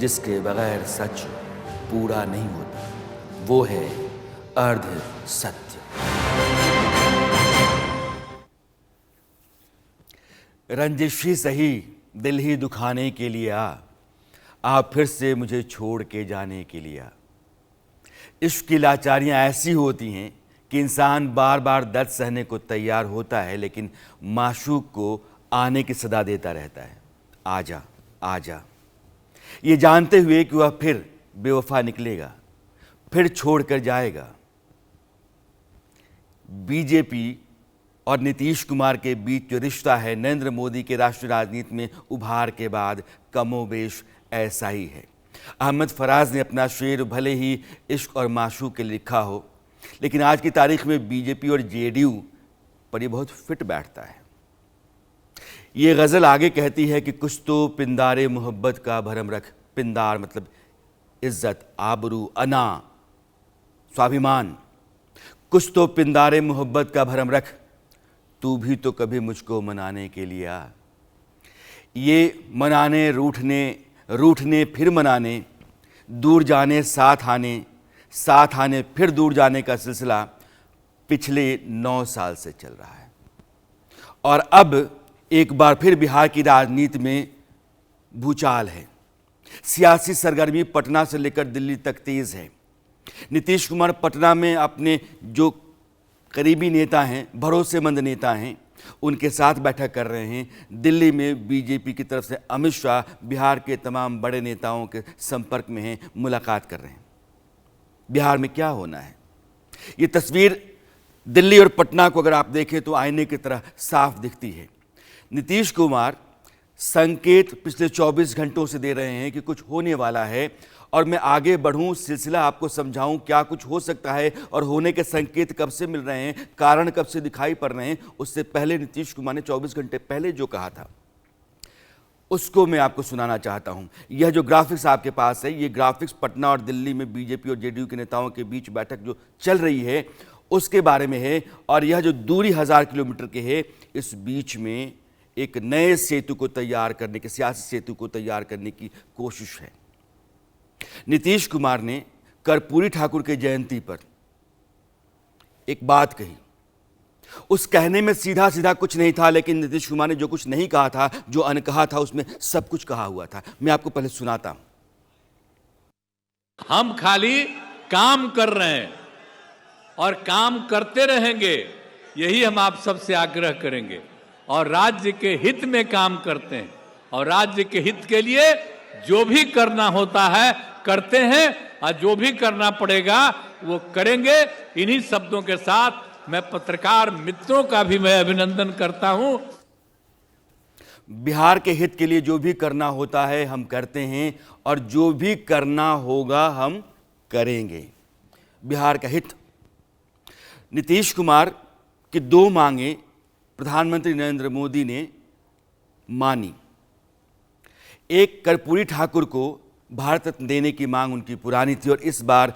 जिसके बगैर सच पूरा नहीं होता, वो है अर्ध सत्य। रंजिश ही सही दिल ही दुखाने के लिए आ फिर से मुझे छोड़ के जाने के लिए आ। इश्क की लाचारियाँ ऐसी होती हैं कि इंसान बार बार दर्द सहने को तैयार होता है, लेकिन माशूक को आने की सदा देता रहता है, आजा आजा, ये जानते हुए कि वह फिर बेवफा निकलेगा, फिर छोड़कर जाएगा। बीजेपी और नीतीश कुमार के बीच जो रिश्ता है नरेंद्र मोदी के राष्ट्रीय राजनीति में उभार के बाद कमोबेश ऐसा ही है। अहमद फराज ने अपना शेर भले ही इश्क और माशूक के लिए लिखा हो, लेकिन आज की तारीख में बीजेपी और जेडीयू पर यह बहुत फिट बैठता है। ये गज़ल आगे कहती है कि कुछ तो पिंदारे मोहब्बत का भरम रख, पिंदार मतलब इज्जत, आबरू, अना, स्वाभिमान। कुछ तो पिंदारे मोहब्बत का भरम रख, तू भी तो कभी मुझको मनाने के लिए आ। ये मनाने रूठने फिर मनाने, दूर जाने साथ आने फिर दूर जाने का सिलसिला पिछले 9 साल से चल रहा है। और अब एक बार फिर बिहार की राजनीति में भूचाल है। सियासी सरगर्मी पटना से लेकर दिल्ली तक तेज है। नीतीश कुमार पटना में अपने जो करीबी नेता हैं, भरोसेमंद नेता हैं, उनके साथ बैठक कर रहे हैं। दिल्ली में बीजेपी की तरफ से अमित शाह बिहार के तमाम बड़े नेताओं के संपर्क में हैं, मुलाकात कर रहे हैं। बिहार में क्या होना है, ये तस्वीर दिल्ली और पटना को अगर आप देखें तो आईने की तरह साफ दिखती है। नीतीश कुमार संकेत पिछले 24 घंटों से दे रहे हैं कि कुछ होने वाला है, और मैं आगे बढ़ूं, सिलसिला आपको समझाऊं क्या कुछ हो सकता है और होने के संकेत कब से मिल रहे हैं, कारण कब से दिखाई पड़ रहे हैं। उससे पहले नीतीश कुमार ने 24 घंटे पहले जो कहा था उसको मैं आपको सुनाना चाहता हूं। यह जो ग्राफिक्स आपके पास है, ये ग्राफिक्स पटना और दिल्ली में बीजेपी और जेडीयू के नेताओं के बीच बैठक जो चल रही है उसके बारे में है। और यह जो दूरी 1000 किलोमीटर के है, इस बीच में एक नए सेतु को तैयार करने के, सियासी सेतु को तैयार करने की कोशिश है। नीतीश कुमार ने कर्पूरी ठाकुर के जयंती पर एक बात कही। उस कहने में सीधा सीधा कुछ नहीं था, लेकिन नीतीश कुमार ने जो कुछ नहीं कहा था, जो अनकहा था, उसमें सब कुछ कहा हुआ था। मैं आपको पहले सुनाता हूं। हम खाली काम कर रहे हैं और काम करते रहेंगे, यही हम आप सबसे आग्रह करेंगे। और राज्य के हित में काम करते हैं, और राज्य के हित के लिए जो भी करना होता है करते हैं, और जो भी करना पड़ेगा वो करेंगे। इन्हीं शब्दों के साथ मैं पत्रकार मित्रों का भी मैं अभिनंदन करता हूं। बिहार के हित के लिए जो भी करना होता है हम करते हैं, और जो भी करना होगा हम करेंगे। बिहार का हित। नीतीश कुमार की 2 मांगें प्रधानमंत्री नरेंद्र मोदी ने मानी। एक, कर्पूरी ठाकुर को भारत रत्न देने की मांग उनकी पुरानी थी, और इस बार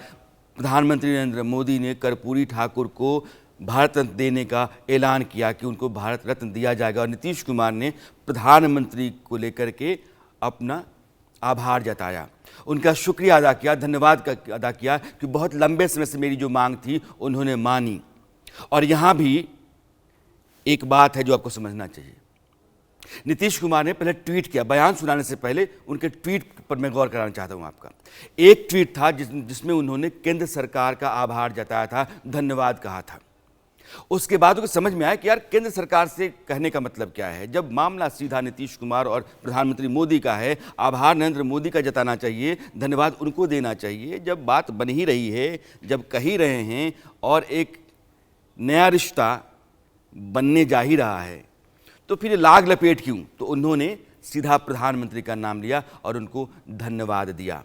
प्रधानमंत्री नरेंद्र मोदी ने कर्पूरी ठाकुर को भारत रत्न देने का ऐलान किया कि उनको भारत रत्न दिया जाएगा। और नीतीश कुमार ने प्रधानमंत्री को लेकर के अपना आभार जताया, उनका शुक्रिया अदा किया, धन्यवाद अदा किया कि बहुत लंबे समय से मेरी जो मांग थी उन्होंने मानी। और यहाँ भी एक बात है जो आपको समझना चाहिए। नीतीश कुमार ने पहले ट्वीट किया, बयान सुनाने से पहले उनके ट्वीट पर मैं गौर कराना चाहता हूं आपका। एक ट्वीट था जिसमें उन्होंने केंद्र सरकार का आभार जताया था, धन्यवाद कहा था। उसके बाद उनको समझ में आया कि यार केंद्र सरकार से कहने का मतलब क्या है। जब मामला सीधा नीतीश कुमार और प्रधानमंत्री मोदी का है, आभार नरेंद्र मोदी का जताना चाहिए, धन्यवाद उनको देना चाहिए। जब बात बन ही रही है, जब कह ही रहे हैं और एक नया रिश्ता बनने जा ही रहा है, तो फिर लाग लपेट क्यों। तो उन्होंने सीधा प्रधानमंत्री का नाम लिया और उनको धन्यवाद दिया।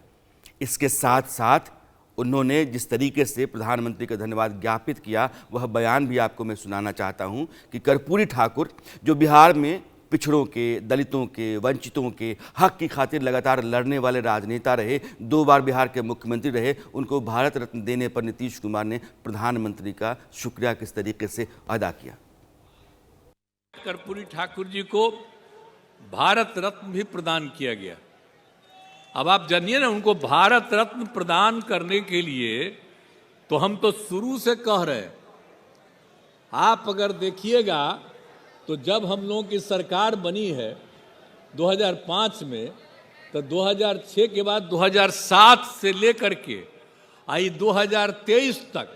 इसके साथ साथ उन्होंने जिस तरीके से प्रधानमंत्री का धन्यवाद ज्ञापित किया, वह बयान भी आपको मैं सुनाना चाहता हूं कि कर्पूरी ठाकुर जो बिहार में पिछड़ों के, दलितों के, वंचितों के हक की खातिर लगातार लड़ने वाले राजनेता रहे, 2 बार बिहार के मुख्यमंत्री रहे, उनको भारत रत्न देने पर नीतीश कुमार ने प्रधानमंत्री का शुक्रिया किस तरीके से अदा किया। कर्पूरी ठाकुर जी को भारत रत्न भी प्रदान किया गया। अब आप जानिए ना, उनको भारत रत्न प्रदान करने के लिए तो हम तो शुरू से कह रहे हैं। आप अगर देखिएगा तो जब हम लोगों की सरकार बनी है 2005 में, तो 2006 के बाद 2007 से लेकर के आई 2023 तक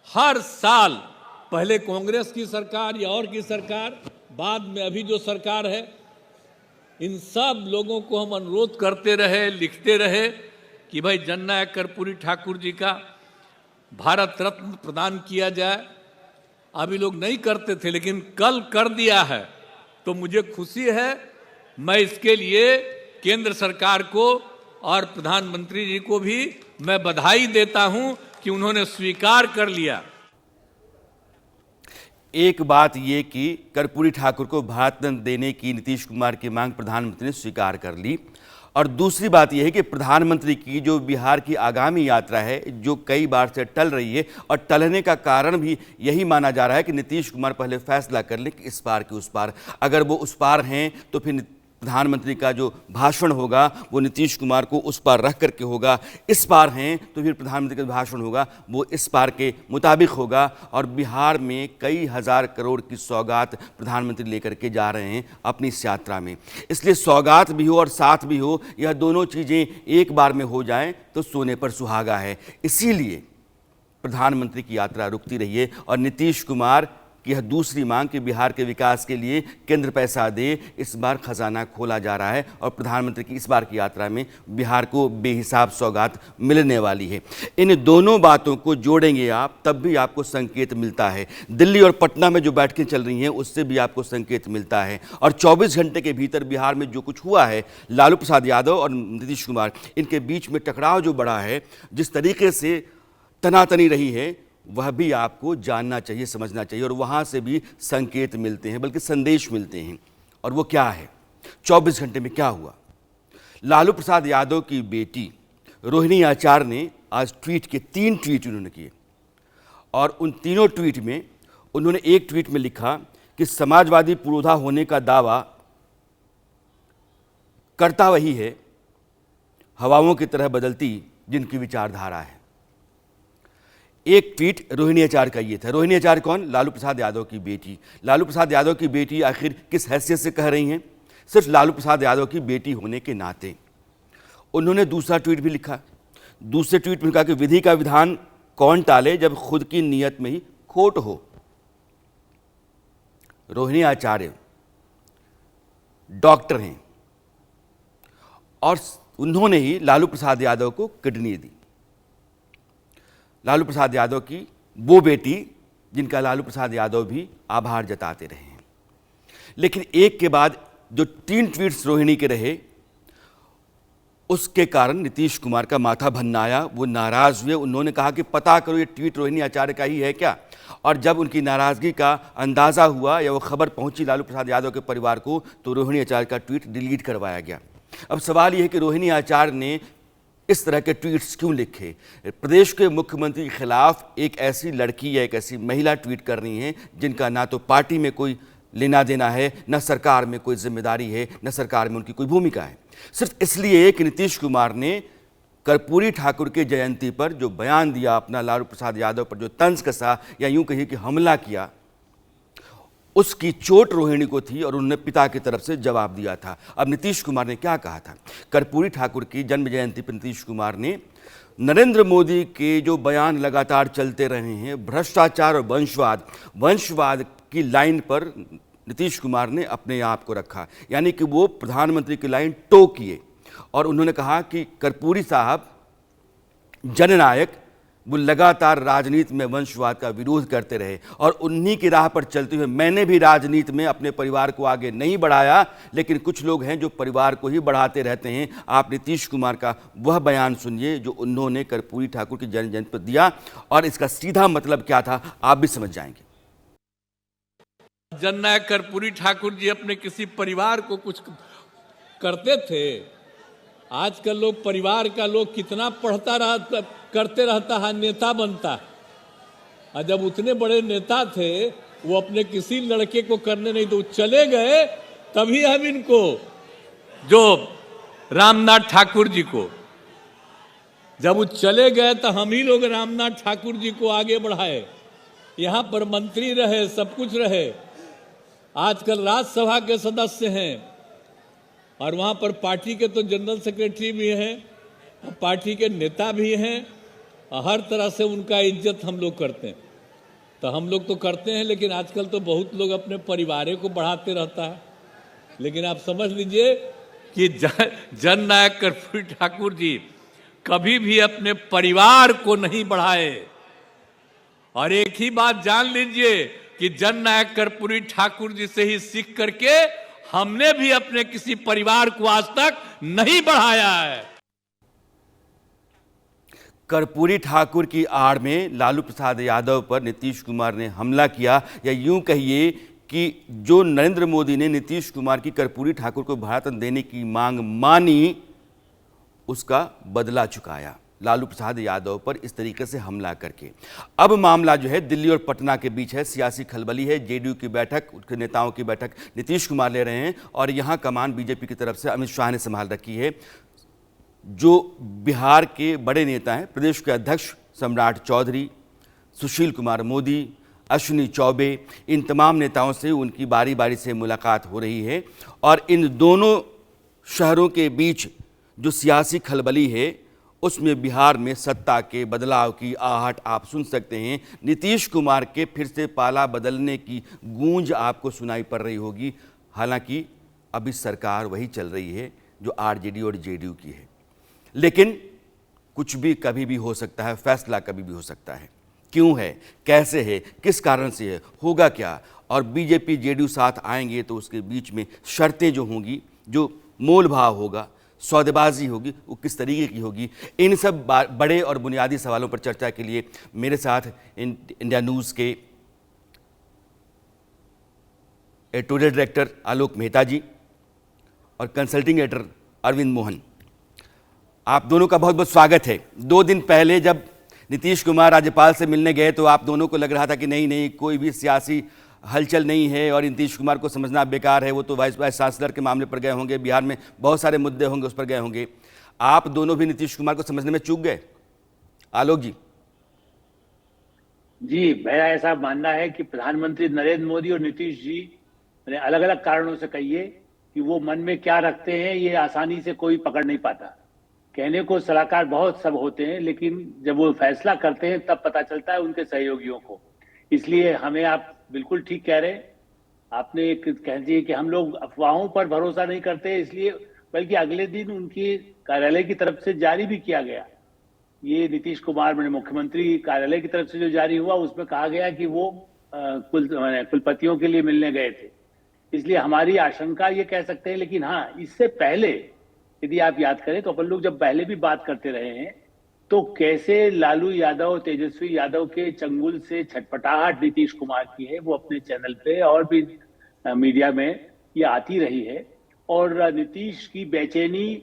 हर साल, पहले कांग्रेस की सरकार या और की सरकार, बाद में अभी जो सरकार है, इन सब लोगों को हम अनुरोध करते रहे, लिखते रहे कि भाई जननायक कर्पूरी ठाकुर जी का भारत रत्न प्रदान किया जाए। अभी लोग नहीं करते थे, लेकिन कल कर दिया है, तो मुझे खुशी है। मैं इसके लिए केंद्र सरकार को और प्रधानमंत्री जी को भी मैं बधाई देता हूं कि उन्होंने स्वीकार कर लिया। एक बात ये कि कर्पूरी ठाकुर को भारत रत्न देने की नीतीश कुमार की मांग प्रधानमंत्री ने स्वीकार कर ली, और दूसरी बात यह है कि प्रधानमंत्री की जो बिहार की आगामी यात्रा है, जो कई बार से टल रही है, और टलने का कारण भी यही माना जा रहा है कि नीतीश कुमार पहले फैसला कर लें कि इस पार कि उस पार। अगर वो उस पार हैं तो फिर प्रधानमंत्री का जो भाषण होगा वो नीतीश कुमार को उस पार रख करके होगा। इस पार हैं तो फिर प्रधानमंत्री का भाषण होगा वो इस पार के मुताबिक होगा। और बिहार में कई हजार करोड़ की सौगात प्रधानमंत्री लेकर के जा रहे हैं अपनी इस यात्रा में। इसलिए सौगात भी हो और साथ भी हो, यह दोनों चीज़ें एक बार में हो जाएं तो सोने पर सुहागा है। इसीलिए प्रधानमंत्री की यात्रा रुकती रही है और नीतीश कुमार कि यह दूसरी मांग कि बिहार के विकास के लिए केंद्र पैसा दे, इस बार खजाना खोला जा रहा है और प्रधानमंत्री की इस बार की यात्रा में बिहार को बेहिसाब सौगात मिलने वाली है। इन दोनों बातों को जोड़ेंगे आप, तब भी आपको संकेत मिलता है। दिल्ली और पटना में जो बैठकें चल रही हैं उससे भी आपको संकेत मिलता है। और 24 घंटे के भीतर बिहार में जो कुछ हुआ है, लालू प्रसाद यादव और नीतीश कुमार, इनके बीच में टकराव जो बढ़ा है, जिस तरीके से तनातनी रही है, वह भी आपको जानना चाहिए, समझना चाहिए। और वहाँ से भी संकेत मिलते हैं, बल्कि संदेश मिलते हैं। और वो क्या है? 24 घंटे में क्या हुआ? लालू प्रसाद यादव की बेटी रोहिणी आचार्य ने आज ट्वीट किए, 3 ट्वीट उन्होंने किए। और उन तीनों ट्वीट में उन्होंने एक ट्वीट में लिखा कि समाजवादी पुरोधा होने का दावा करता वही है, हवाओं की तरह बदलती जिनकी विचारधारा है। एक ट्वीट रोहिणी आचार्य का ये था। रोहिणी आचार्य कौन? लालू प्रसाद यादव की बेटी। लालू प्रसाद यादव की बेटी आखिर किस हैसियत से कह रही हैं? सिर्फ लालू प्रसाद यादव की बेटी होने के नाते। उन्होंने दूसरा ट्वीट भी लिखा। दूसरे ट्वीट में कहा कि विधि का विधान कौन टाले जब खुद की नीयत में ही खोट हो। रोहिणी आचार्य डॉक्टर हैं और उन्होंने ही लालू प्रसाद यादव को किडनी दी। लालू प्रसाद यादव की वो बेटी जिनका लालू प्रसाद यादव भी आभार जताते रहे हैं। लेकिन एक के बाद जो 3 ट्वीट्स रोहिणी के रहे, उसके कारण नीतीश कुमार का माथा भन्नाया, वो नाराज हुए। उन्होंने कहा कि पता करो ये ट्वीट रोहिणी आचार्य का ही है क्या। और जब उनकी नाराजगी का अंदाजा हुआ या वो खबर पहुंची लालू प्रसाद यादव के परिवार को, तो रोहिणी आचार्य का ट्वीट डिलीट करवाया गया। अब सवाल यह है कि रोहिणी आचार्य ने इस तरह के ट्वीट्स क्यों लिखे? प्रदेश के मुख्यमंत्री के खिलाफ एक ऐसी लड़की या एक ऐसी महिला ट्वीट कर रही हैं जिनका ना तो पार्टी में कोई लेना देना है, न सरकार में कोई जिम्मेदारी है, न सरकार में उनकी कोई भूमिका है। सिर्फ इसलिए कि नीतीश कुमार ने कर्पूरी ठाकुर के जयंती पर जो बयान दिया अपना, लालू प्रसाद यादव पर जो तंज कसा या यूं कहिए कि हमला किया, उसकी चोट रोहिणी को थी और उन्होंने पिता की तरफ से जवाब दिया था। अब नीतीश कुमार ने क्या कहा था? कर्पूरी ठाकुर की जन्म जयंती पर नीतीश कुमार ने नरेंद्र मोदी के जो बयान लगातार चलते रहे हैं, भ्रष्टाचार और वंशवाद की लाइन पर नीतीश कुमार ने अपने आप को रखा। यानी कि वो प्रधानमंत्री की लाइन टो किए और उन्होंने कहा कि कर्पूरी साहब जननायक, वो लगातार राजनीति में वंशवाद का विरोध करते रहे और उन्हीं की राह पर चलते हुए मैंने भी राजनीति में अपने परिवार को आगे नहीं बढ़ाया, लेकिन कुछ लोग हैं जो परिवार को ही बढ़ाते रहते हैं। आप नीतीश कुमार का वह बयान सुनिए जो उन्होंने कर्पूरी ठाकुर की जन्म जयंती पर दिया, और इसका सीधा मतलब क्या था आप भी समझ जाएंगे। जननायक कर्पूरी ठाकुर जी अपने किसी परिवार को कुछ करते थे। आजकल लोग परिवार का लोग कितना करते रहता है, नेता बनता है। और जब उतने बड़े नेता थे वो अपने किसी लड़के को करने नहीं तो चले गए, तभी हम इनको जो रामनाथ ठाकुर जी को। जब वो चले गए तो हम ही लोग रामनाथ ठाकुर जी को आगे बढ़ाए, यहाँ पर मंत्री रहे, सब कुछ रहे, आजकल राज्यसभा के सदस्य हैं और वहाँ पर पार्टी के तो जनरल सेक्रेटरी भी हैं, पार्टी के नेता भी हैं, हर तरह से उनका इज्जत हम लोग करते हैं। तो हम लोग तो करते हैं, लेकिन आजकल तो बहुत लोग अपने परिवार को बढ़ाते रहता है। लेकिन आप समझ लीजिए कि जननायक कर्पूरी ठाकुर जी कभी भी अपने परिवार को नहीं बढ़ाए। और एक ही बात जान लीजिए कि जननायक कर्पूरी ठाकुर जी से ही सीख करके हमने भी अपने किसी परिवार को आज तक नहीं बढ़ाया है। कर्पूरी ठाकुर की आड़ में लालू प्रसाद यादव पर नीतीश कुमार ने हमला किया, या यूं कहिए कि जो नरेंद्र मोदी ने नीतीश कुमार की कर्पूरी ठाकुर को भारत रत्न देने की मांग मानी, उसका बदला चुकाया लालू प्रसाद यादव पर इस तरीके से हमला करके। अब मामला जो है दिल्ली और पटना के बीच है, सियासी खलबली है। जेडीयू की बैठक, उनके नेताओं की बैठक नीतीश कुमार ले रहे हैं और यहां कमान बीजेपी की तरफ से अमित शाह ने संभाल रखी है। जो बिहार के बड़े नेता हैं, प्रदेश के अध्यक्ष सम्राट चौधरी, सुशील कुमार मोदी, अश्विनी चौबे, इन तमाम नेताओं से उनकी बारी बारी से मुलाकात हो रही है। और इन दोनों शहरों के बीच जो सियासी खलबली है, उसमें बिहार में सत्ता के बदलाव की आहट आप सुन सकते हैं। नीतीश कुमार के फिर से पाला बदलने की गूंज आपको सुनाई पड़ रही होगी। हालांकि अभी सरकार वही चल रही है जो आरजेडी और जेडीयू की है, लेकिन कुछ भी कभी भी हो सकता है, फैसला कभी भी हो सकता है। क्यों है, कैसे है, किस कारण से है, होगा क्या, और बीजेपी जेडीयू साथ आएंगे तो उसके बीच में शर्तें जो होंगी, जो मोल भाव होगा, सौदेबाजी होगी, वो किस तरीके की होगी। इन सब बड़े और बुनियादी सवालों पर चर्चा के लिए मेरे साथ इंडिया न्यूज़ के एडिटोरियल डायरेक्टर आलोक मेहता जी और कंसल्टिंग एडिटर अरविंद मोहन, आप दोनों का बहुत बहुत स्वागत है। 2 दिन पहले जब नीतीश कुमार राज्यपाल से मिलने गए तो आप दोनों को लग रहा था कि नहीं कोई भी सियासी हलचल नहीं है और नीतीश कुमार को समझना बेकार है, वो तो वाइस चांसलर के मामले पर गए होंगे, बिहार में बहुत सारे मुद्दे होंगे, उस पर गए होंगे। आप दोनों भी नीतीश कुमार को समझने में चूक गए। आलोक जी। जी, मेरा ऐसा मानना है कि प्रधानमंत्री नरेंद्र मोदी और नीतीश जी ने अलग अलग कारणों से कहिए कि वो मन में क्या रखते हैं, ये आसानी से कोई पकड़ नहीं पाता। कहने को सलाहकार बहुत सब होते हैं, लेकिन जब वो फैसला करते हैं तब पता चलता है उनके सहयोगियों को। इसलिए हमें, आप बिल्कुल ठीक कह रहे हैं, आपने कह दिए कि हम लोग अफवाहों पर भरोसा नहीं करते, इसलिए बल्कि अगले दिन उनकी कार्यालय की तरफ से जारी भी किया गया, ये नीतीश कुमार मुख्यमंत्री कार्यालय की तरफ से जो जारी हुआ, उसमें कहा गया कि वो कुलपतियों के लिए मिलने गए थे। इसलिए हमारी आशंका ये कह सकते हैं। लेकिन हाँ, इससे पहले यदि आप याद करें तो अपन लोग जब पहले भी बात करते रहे हैं, तो कैसे लालू यादव, तेजस्वी यादव के चंगुल से छटपटाहट नीतीश कुमार की है, वो अपने चैनल पे और भी मीडिया में ये आती रही है। और नीतीश की बेचैनी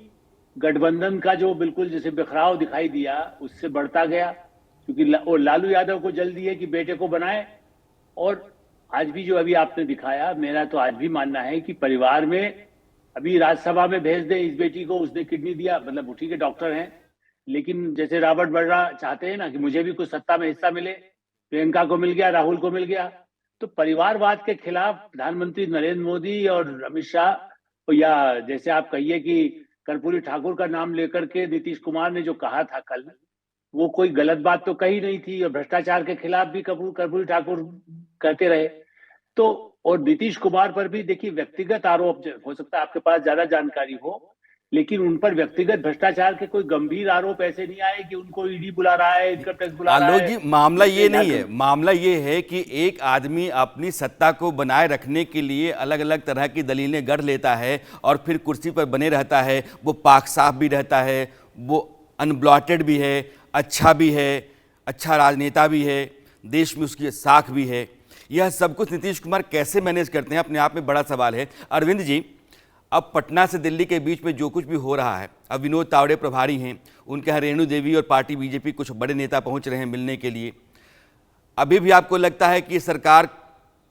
गठबंधन का जो बिल्कुल जैसे बिखराव दिखाई दिया, उससे बढ़ता गया, क्योंकि लालू यादव को जल्दी है कि बेटे को बनाए। और आज भी जो अभी आपने दिखाया, मेरा तो आज भी मानना है कि परिवार में अभी राज्यसभा में भेज दे इस बेटी को, उसने किडनी दिया, मतलब ठीक है डॉक्टर हैं, लेकिन जैसे रॉबर्ट वाड्रा चाहते हैं ना कि मुझे भी कुछ सत्ता में हिस्सा मिले, प्रियंका को मिल गया, राहुल को मिल गया। तो परिवारवाद के खिलाफ प्रधानमंत्री नरेंद्र मोदी और अमित शाह, या जैसे आप कहिए कि कर्पूरी ठाकुर का नाम लेकर के नीतीश कुमार ने जो कहा था कल, वो कोई गलत बात तो कही नहीं थी, और भ्रष्टाचार के खिलाफ भी कर्पूरी ठाकुर कहते रहे। तो और नीतीश कुमार पर भी देखिए व्यक्तिगत आरोप, हो सकता है आपके पास ज्यादा जानकारी हो, लेकिन उन पर व्यक्तिगत भ्रष्टाचार के कोई गंभीर आरोप ऐसे नहीं आए कि उनको ईडी बुला रहा है, इनकम टैक्स बुला रहा है। आलोक जी, मामला ये नहीं है, मामला ये है कि एक आदमी अपनी सत्ता को बनाए रखने के लिए अलग अलग तरह की दलीलें गढ़ लेता है और फिर कुर्सी पर बने रहता है। वो पाक साफ भी रहता है, वो अनब्लॉटेड भी है, अच्छा भी है, अच्छा राजनेता भी है, देश में उसकी साख भी है। यह सब कुछ नीतीश कुमार कैसे मैनेज करते हैं, अपने आप में बड़ा सवाल है। अरविंद जी, अब पटना से दिल्ली के बीच में जो कुछ भी हो रहा है, अब विनोद तावड़े प्रभारी हैं, उनके यहाँ रेणु देवी और पार्टी बीजेपी कुछ बड़े नेता पहुंच रहे हैं मिलने के लिए। अभी भी आपको लगता है कि सरकार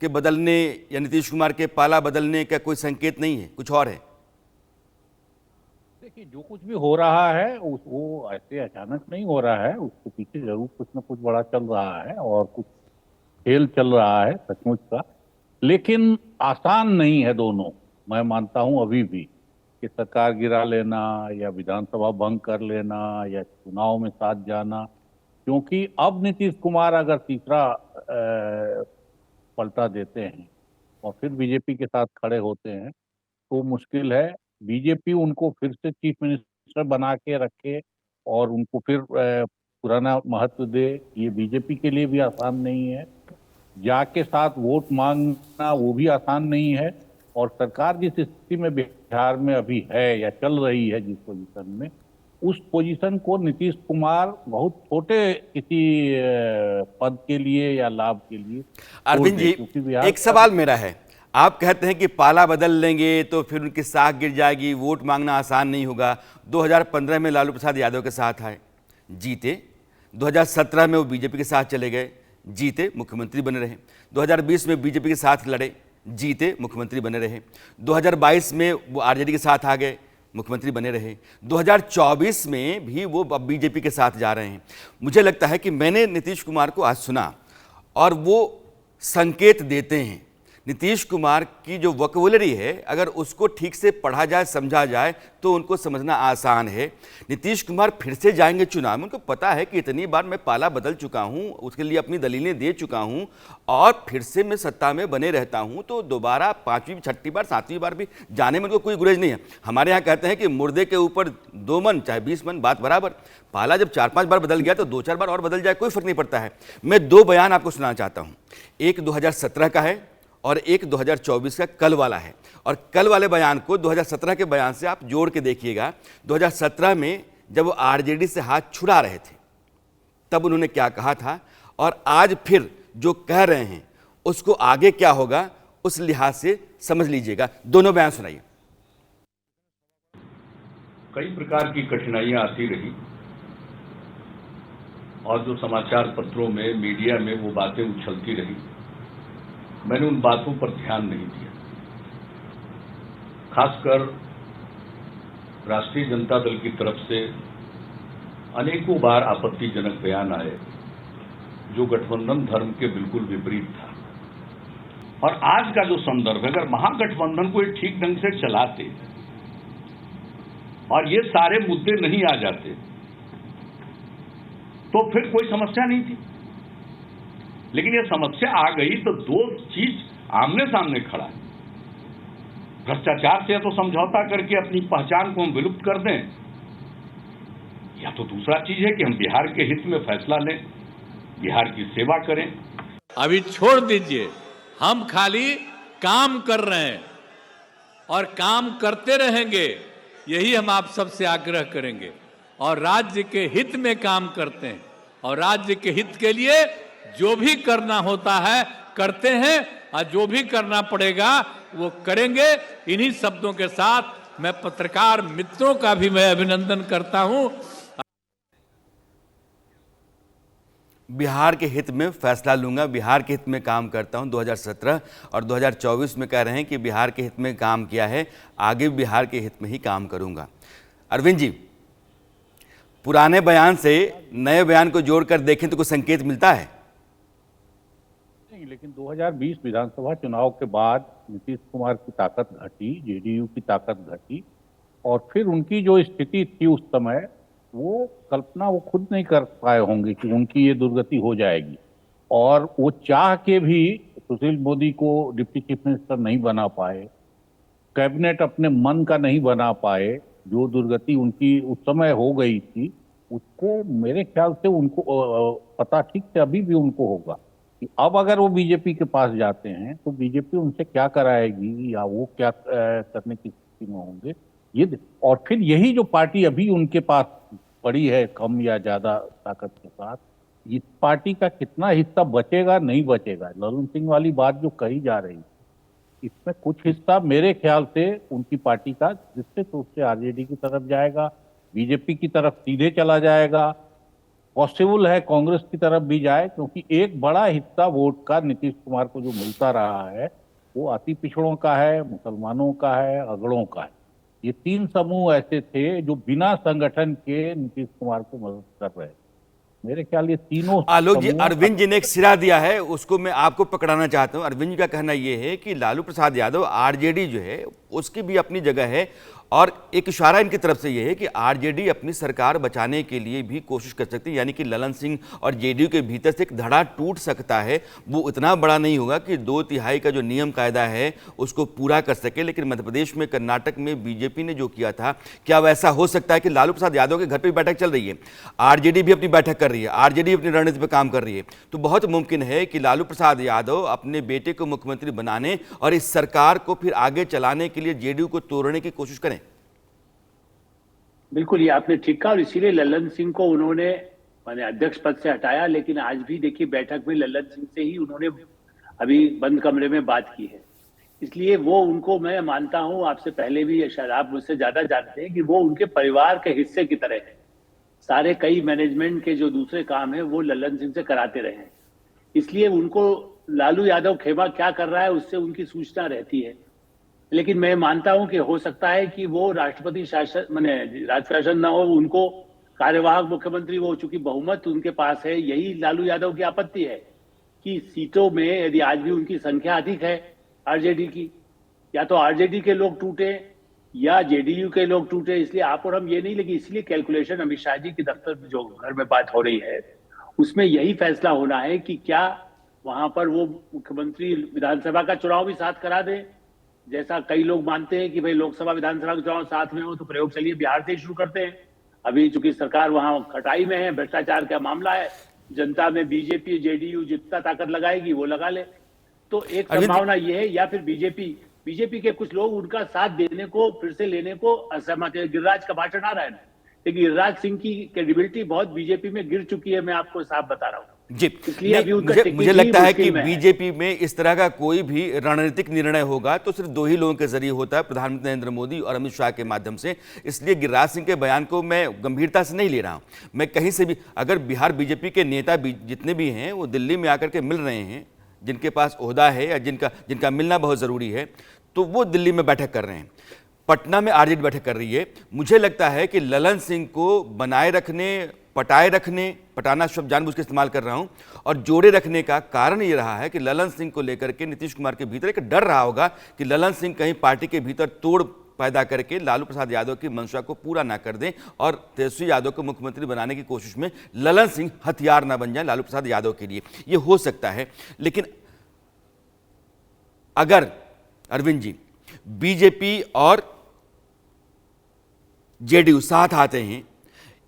के बदलने या नीतीश कुमार के पाला बदलने का कोई संकेत नहीं है, कुछ और है? देखिए, जो कुछ भी हो रहा है वो ऐसे अचानक नहीं हो रहा है, उसके पीछे जरूर कुछ ना कुछ बड़ा चल रहा है और कुछ खेल चल रहा है सचमुच का। लेकिन आसान नहीं है दोनों। मैं मानता हूं अभी भी कि सरकार गिरा लेना या विधानसभा भंग कर लेना या चुनाव में साथ जाना, क्योंकि अब नीतीश कुमार अगर तीसरा पलटा देते हैं और फिर बीजेपी के साथ खड़े होते हैं तो मुश्किल है। बीजेपी उनको फिर से चीफ मिनिस्टर बना के रखे और उनको फिर पुराना महत्व दे, ये बीजेपी के लिए भी आसान नहीं है। जाके साथ वोट मांगना वो भी आसान नहीं है। और सरकार जिस स्थिति में बिहार में अभी है या चल रही है, जिस पोजीशन में, उस पोजीशन को नीतीश कुमार बहुत छोटे किसी पद के लिए या लाभ के लिए छोड़ अरविंद दे, जी, क्योंकि बिहार एक सवाल मेरा है। आप कहते हैं कि पाला बदल लेंगे तो फिर उनकी साख गिर जाएगी, वोट मांगना आसान नहीं होगा। 2015 में लालू प्रसाद यादव के साथ आए, जीते। 2017 में वो बीजेपी के साथ चले गए, जीते, मुख्यमंत्री बने रहे। 2020 में बीजेपी के साथ लड़े, जीते, मुख्यमंत्री बने रहे। 2022 में वो आरजेडी के साथ आ गए, मुख्यमंत्री बने रहे। 2024 में भी वो अब बीजेपी के साथ जा रहे हैं। मुझे लगता है कि मैंने नीतीश कुमार को आज सुना और वो संकेत देते हैं। नीतीश कुमार की जो वोकैबुलरी है, अगर उसको ठीक से पढ़ा जाए, समझा जाए तो उनको समझना आसान है। नीतीश कुमार फिर से जाएंगे चुनाव में, उनको पता है कि इतनी बार मैं पाला बदल चुका हूं, उसके लिए अपनी दलीलें दे चुका हूं और फिर से मैं सत्ता में बने रहता हूं, तो दोबारा 5वीं, 6ठी बार, 7वीं बार भी जाने में उनको कोई गुरेज नहीं है। हमारे यहाँ कहते हैं कि मुर्दे के ऊपर 2 मन चाहे 20 मन, बात बराबर। पाला जब 4-5 बार बदल गया तो 2-4 बार और बदल जाए, कोई फर्क नहीं पड़ता है। मैं 2 बयान आपको सुनाना चाहता हूँ। एक 2017 का है और एक 2024 का कल वाला है। और कल वाले बयान को 2017 के बयान से आप जोड़ के देखिएगा। 2017 में जब वो आरजेडी से हाथ छुड़ा रहे थे तब उन्होंने क्या कहा था, और आज फिर जो कह रहे हैं उसको आगे क्या होगा, उस लिहाज से समझ लीजिएगा। दोनों बयान सुनाइए। कई प्रकार की कठिनाइयां आती रही और जो समाचार पत्रों में, मीडिया में वो बातें उछलती रही, मैंने उन बातों पर ध्यान नहीं दिया। खासकर राष्ट्रीय जनता दल की तरफ से अनेकों बार आपत्तिजनक बयान आए जो गठबंधन धर्म के बिल्कुल विपरीत था। और आज का जो संदर्भ है, अगर महागठबंधन को ये ठीक ढंग से चलाते और ये सारे मुद्दे नहीं आ जाते तो फिर कोई समस्या नहीं थी। लेकिन ये समस्या आ गई तो 2 चीज आमने सामने खड़ा है। भ्रष्टाचार से या तो समझौता करके अपनी पहचान को हम विलुप्त कर दें, या तो दूसरा चीज है कि हम बिहार के हित में फैसला लें, बिहार की सेवा करें। अभी छोड़ दीजिए, हम खाली काम कर रहे हैं और काम करते रहेंगे, यही हम आप सबसे आग्रह करेंगे। और राज्य के हित में काम करते हैं और राज्य के हित के लिए जो भी करना होता है करते हैं और जो भी करना पड़ेगा वो करेंगे। इन्हीं शब्दों के साथ मैं पत्रकार मित्रों का भी मैं अभिनंदन करता हूं। बिहार के हित में फैसला लूंगा, बिहार के हित में काम करता हूं। 2017 और 2024 में कह रहे हैं कि बिहार के हित में काम किया है, आगे भी बिहार के हित में ही काम करूंगा। अरविंद जी, पुराने बयान से नए बयान को जोड़कर देखें तो कुछ संकेत मिलता है? नहीं, लेकिन 2020 विधानसभा चुनाव के बाद नीतीश कुमार की ताकत घटी, जेडीयू की ताकत घटी और फिर उनकी जो स्थिति थी उस समय, वो कल्पना वो खुद नहीं कर पाए होंगे कि उनकी ये दुर्गति हो जाएगी। और वो चाह के भी सुशील मोदी को डिप्टी चीफ मिनिस्टर नहीं बना पाए, कैबिनेट अपने मन का नहीं बना पाए। जो दुर्गति उनकी उस समय हो गई थी, उसको मेरे ख्याल से उनको पता ठीक से अभी भी उनको होगा कि अब अगर वो बीजेपी के पास जाते हैं तो बीजेपी उनसे क्या कराएगी या वो क्या करने की स्थिति में होंगे ये। और फिर यही जो पार्टी अभी उनके पास पड़ी है कम या ज्यादा ताकत के साथ, इस पार्टी का कितना हिस्सा बचेगा नहीं बचेगा, ललन सिंह वाली बात जो कही जा रही है, इसमें कुछ हिस्सा मेरे ख्याल से उनकी पार्टी का निश्चित रूप से आरजेडी की तरफ जाएगा, बीजेपी की तरफ सीधे चला जाएगा। पॉसिबल है कांग्रेस की तरफ भी जाए, क्योंकि एक बड़ा हिस्सा वोट का नीतीश कुमार को जो मिलता रहा है वो अति पिछड़ों का है, मुसलमानों का है, अगड़ों का है। ये 3 समूह ऐसे थे जो बिना संगठन के नीतीश कुमार को मदद कर रहे हैं। मेरे ख्याल ये तीनों आलोक जी, समूह अरविंद जी ने एक सिरा दिया है, उसको मैं आपको पकड़ाना चाहता हूं। अरविंद जी का कहना यह है कि लालू प्रसाद यादव, आरजेडी जो है उसकी भी अपनी जगह है, और एक इशारा इनकी तरफ से यह है कि आरजेडी अपनी सरकार बचाने के लिए भी कोशिश कर सकती है, यानी कि ललन सिंह और जेडीयू के भीतर से एक धड़ा टूट सकता है। वो इतना बड़ा नहीं होगा कि 2/3 का जो नियम कायदा है उसको पूरा कर सके, लेकिन मध्य प्रदेश में, कर्नाटक में बीजेपी ने जो किया था, क्या वैसा हो सकता है कि लालू प्रसाद यादव के घर पर भी बैठक चल रही है, आरजेडी भी अपनी बैठक कर रही है, आरजेडी अपनी रणनीति पर काम कर रही है, तो बहुत मुमकिन है कि लालू प्रसाद यादव अपने बेटे को मुख्यमंत्री बनाने और इस सरकार को फिर आगे चलाने के लिए जेडीयू को तोड़ने की कोशिश करें। बिल्कुल, ये आपने ठीक कहा, और इसीलिए ललन सिंह को उन्होंने माने अध्यक्ष पद से हटाया। लेकिन आज भी देखिए बैठक में ललन सिंह से ही उन्होंने अभी बंद कमरे में बात की है। इसलिए वो उनको मैं मानता हूं, आपसे पहले भी शायद आप मुझसे ज्यादा जानते हैं कि वो उनके परिवार के हिस्से की तरह है। सारे कई मैनेजमेंट के जो दूसरे काम है वो ललन सिंह से कराते रहे हैं। इसलिए उनको लालू यादव खेमा क्या कर रहा है उससे उनकी सूचना रहती है। लेकिन मैं मानता हूं कि हो सकता है कि वो राष्ट्रपति शासन माने राजशासन ना हो, उनको कार्यवाहक मुख्यमंत्री, वो चूंकि बहुमत उनके पास है, यही लालू यादव की आपत्ति है कि सीटों में यदि आज भी उनकी संख्या अधिक है आरजेडी की, या तो आरजेडी के लोग टूटे या जेडीयू के लोग टूटे। इसलिए आप और हम ये नहीं, लेकिन इसलिए कैलकुलेशन अमित शाह जी के दफ्तर में जो घर में बात हो रही है उसमें यही फैसला होना है कि क्या वहां पर वो मुख्यमंत्री विधानसभा का चुनाव भी साथ करा दे, जैसा कई लोग मानते हैं कि भाई लोकसभा विधानसभा के चुनाव साथ में हो, तो प्रयोग चलिए बिहार से ही शुरू करते हैं। अभी चूंकि सरकार वहां खटाई में है, भ्रष्टाचार का मामला है, जनता में बीजेपी जेडीयू जितना ताकत लगाएगी वो लगा ले। तो एक संभावना ये है, या फिर बीजेपी के कुछ लोग उनका साथ देने को, फिर से लेने को असहमत है। गिरिराज का भाषण आ रहा है ना, लेकिन गिरिराज सिंह की क्रेडिबिलिटी बहुत बीजेपी में गिर चुकी है, मैं आपको साफ बता रहा हूँ जी। इसलिए अभी उनका मुझे लगता है कि मुश्किल में है। बीजेपी में इस तरह का कोई भी रणनीतिक निर्णय होगा तो सिर्फ 2 ही लोगों के जरिए होता है, प्रधानमंत्री नरेंद्र मोदी और अमित शाह के माध्यम से। इसलिए गिरिराज सिंह के बयान को मैं गंभीरता से नहीं ले रहा हूं। मैं कहीं से भी, अगर बिहार बीजेपी के नेता जितने भी हैं वो दिल्ली में आकर के मिल रहे हैं, जिनके पास ओहदा है या जिनका मिलना बहुत जरूरी है, तो वो दिल्ली में बैठक कर रहे हैं, पटना में आरजेडी बैठक कर रही है। मुझे लगता है कि ललन सिंह को बनाए रखने, पटाए रखने, पटाना शब्द जानबूझ के इस्तेमाल कर रहा हूं, और जोड़े रखने का कारण ये रहा है कि ललन सिंह को लेकर के नीतीश कुमार के भीतर एक डर रहा होगा कि ललन सिंह कहीं पार्टी के भीतर तोड़ पैदा करके लालू प्रसाद यादव की मंशा को पूरा ना कर दें और तेजस्वी यादव को मुख्यमंत्री बनाने की कोशिश में ललन सिंह हथियार ना बन जाए लालू प्रसाद यादव के लिए। ये हो सकता है। लेकिन अगर अरविंद जी, बीजेपी और जेडीयू साथ आते हैं,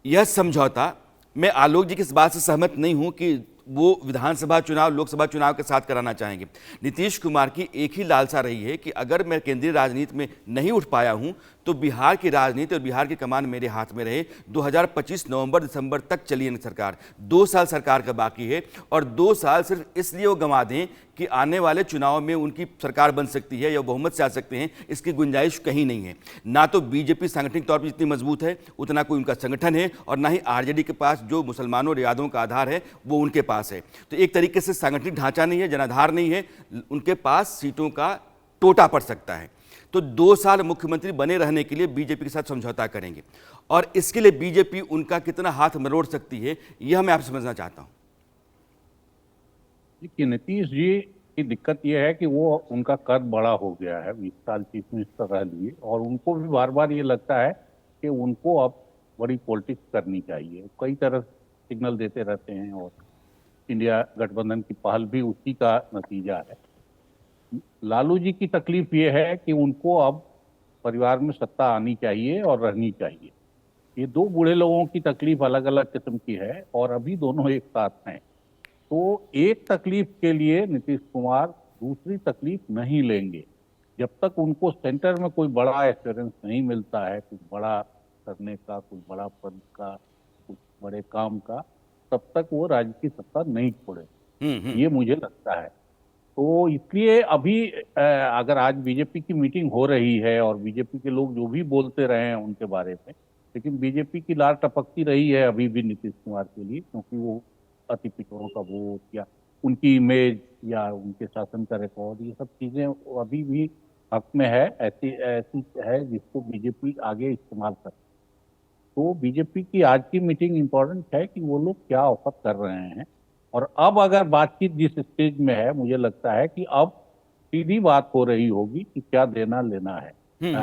यह समझौता, मैं आलोक जी की इस बात से सहमत नहीं हूं कि वो विधानसभा चुनाव लोकसभा चुनाव के साथ कराना चाहेंगे। नीतीश कुमार की एक ही लालसा रही है कि अगर मैं केंद्रीय राजनीति में नहीं उठ पाया हूं तो बिहार की राजनीति और बिहार की कमान मेरे हाथ में रहे। 2025 नवंबर दिसंबर तक चली सरकार, 2 साल सरकार का बाकी है, और 2 साल सिर्फ इसलिए वो गंवा दें कि आने वाले चुनाव में उनकी सरकार बन सकती है या बहुमत से आ सकते हैं, इसकी गुंजाइश कहीं नहीं है। ना तो बीजेपी सांगठनिक तौर पर जितनी मजबूत है उतना कोई उनका संगठन है, और ना ही आरजेडी के पास जो मुसलमानों और यादवों का आधार है वो उनके पास है। तो एक तरीके से सांगठनिक ढांचा नहीं है, जनाधार नहीं है, उनके पास सीटों का टोटा पड़ सकता है। तो 2 साल मुख्यमंत्री बने रहने के लिए बीजेपी के साथ समझौता करेंगे, और इसके लिए बीजेपी उनका कितना हाथ मरोड़ सकती है यह मैं आपसे समझना चाहता हूं। कि नीतीश जी की दिक्कत यह है कि वो उनका कद बड़ा हो गया है, 20 साल चीफ मिनिस्टर रह लिए, और उनको भी बार बार ये लगता है कि उनको अब बड़ी पॉलिटिक्स करनी चाहिए। कई तरह सिग्नल देते रहते हैं, और इंडिया गठबंधन की पहल भी उसी का नतीजा है। लालू जी की तकलीफ ये है कि उनको अब परिवार में सत्ता आनी चाहिए और रहनी चाहिए। ये 2 बूढ़े लोगों की तकलीफ अलग अलग किस्म की है, और अभी दोनों एक साथ हैं। तो एक तकलीफ के लिए नीतीश कुमार दूसरी तकलीफ नहीं लेंगे। जब तक उनको सेंटर में कोई बड़ा एश्योरेंस नहीं मिलता है, कुछ बड़ा करने का, कुछ बड़ा पद का, कुछ बड़े काम का, तब तक वो राज्य की सत्ता नहीं छोड़े, ये मुझे लगता है। तो इसलिए अभी अगर आज बीजेपी की मीटिंग हो रही है और बीजेपी के लोग जो भी बोलते रहे हैं उनके बारे में, लेकिन बीजेपी की लार टपकती रही है अभी भी नीतीश कुमार के लिए, क्योंकि वो अति पिछड़ों का वोट या उनकी इमेज या उनके शासन का रिकॉर्ड, ये सब चीजें अभी भी हक में है, ऐसी ऐसी है जिसको बीजेपी आगे इस्तेमाल कर। तो बीजेपी की आज की मीटिंग इम्पोर्टेंट है कि वो लोग क्या ऑफर कर रहे हैं। और अब अगर बातचीत जिस स्टेज में है, मुझे लगता है कि अब सीधी बात हो रही होगी कि क्या देना लेना है।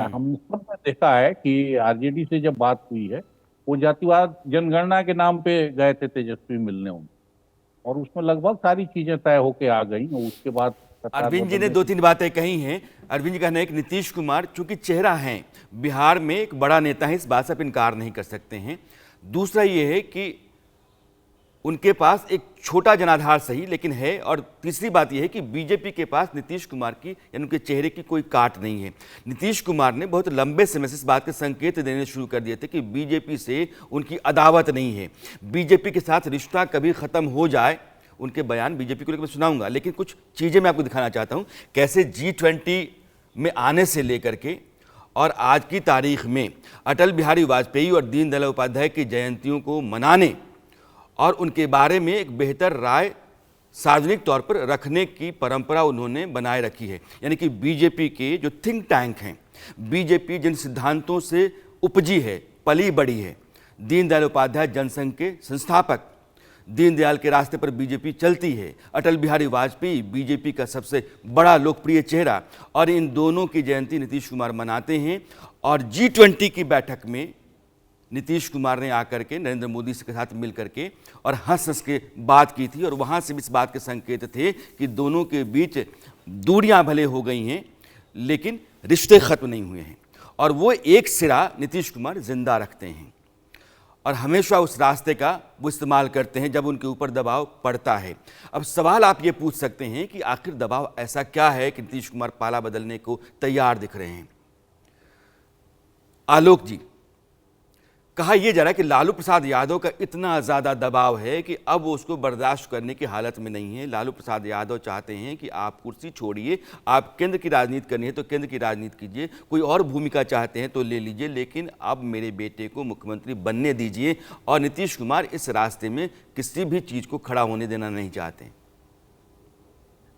हम सब ने देखा है कि आरजेडी से जब बात हुई है, वो जातिवाद जनगणना के नाम पे गए थे तेजस्वी मिलने उनको, और उसमें लगभग सारी चीजें तय होके आ गई। और उसके बाद सरकार अरविंद जी ने बदलने दो तीन बातें कही हैं। अरविंद जी का कहना है कि नीतीश कुमार चूंकि चेहरा हैं, बिहार में एक बड़ा नेता है, इस बात से आप इनकार नहीं कर सकते हैं। दूसरा ये है कि उनके पास एक छोटा जनाधार सही लेकिन है, और तीसरी बात यह है कि बीजेपी के पास नीतीश कुमार की यानी उनके चेहरे की कोई काट नहीं है। नीतीश कुमार ने बहुत लंबे समय से इस बात के संकेत देने शुरू कर दिए थे कि बीजेपी से उनकी अदावत नहीं है, बीजेपी के साथ रिश्ता कभी खत्म हो जाए। उनके बयान बीजेपी को लेकर मैं सुनाऊंगा, लेकिन कुछ चीजें मैं आपको दिखाना चाहता हूं कैसे G20 में आने से लेकर के और आज की तारीख में अटल बिहारी वाजपेयी और दीनदयाल उपाध्याय की जयंतियों को मनाने और उनके बारे में एक बेहतर राय सार्वजनिक तौर पर रखने की परंपरा उन्होंने बनाए रखी है। यानी कि बीजेपी के जो थिंक टैंक हैं, बीजेपी जिन सिद्धांतों से उपजी है, पली बड़ी है, दीनदयाल उपाध्याय जनसंघ के संस्थापक, दीनदयाल के रास्ते पर बीजेपी चलती है, अटल बिहारी वाजपेयी बीजेपी का सबसे बड़ा लोकप्रिय चेहरा, और इन दोनों की जयंती नीतीश कुमार मनाते हैं। और G20 की बैठक में नीतीश कुमार ने आकर के नरेंद्र मोदी के साथ मिल करके और हंस हंस के बात की थी, और वहाँ से भी इस बात के संकेत थे कि दोनों के बीच दूरियां भले हो गई हैं लेकिन रिश्ते खत्म नहीं हुए हैं, और वो एक सिरा नीतीश कुमार जिंदा रखते हैं और हमेशा उस रास्ते का वो इस्तेमाल करते हैं जब उनके ऊपर दबाव पड़ता है। अब सवाल आप ये पूछ सकते हैं कि आखिर दबाव ऐसा क्या है कि नीतीश कुमार पाला बदलने को तैयार दिख रहे हैं। आलोक जी, कहा यह जा रहा है कि लालू प्रसाद यादव का इतना ज़्यादा दबाव है कि अब वो उसको बर्दाश्त करने की हालत में नहीं है। लालू प्रसाद यादव चाहते हैं कि आप कुर्सी छोड़िए, आप केंद्र की राजनीति करनी है तो केंद्र की राजनीति कीजिए, कोई और भूमिका चाहते हैं तो ले लीजिए, लेकिन अब मेरे बेटे को मुख्यमंत्री बनने दीजिए। और नीतीश कुमार इस रास्ते में किसी भी चीज़ को खड़ा होने देना नहीं चाहते।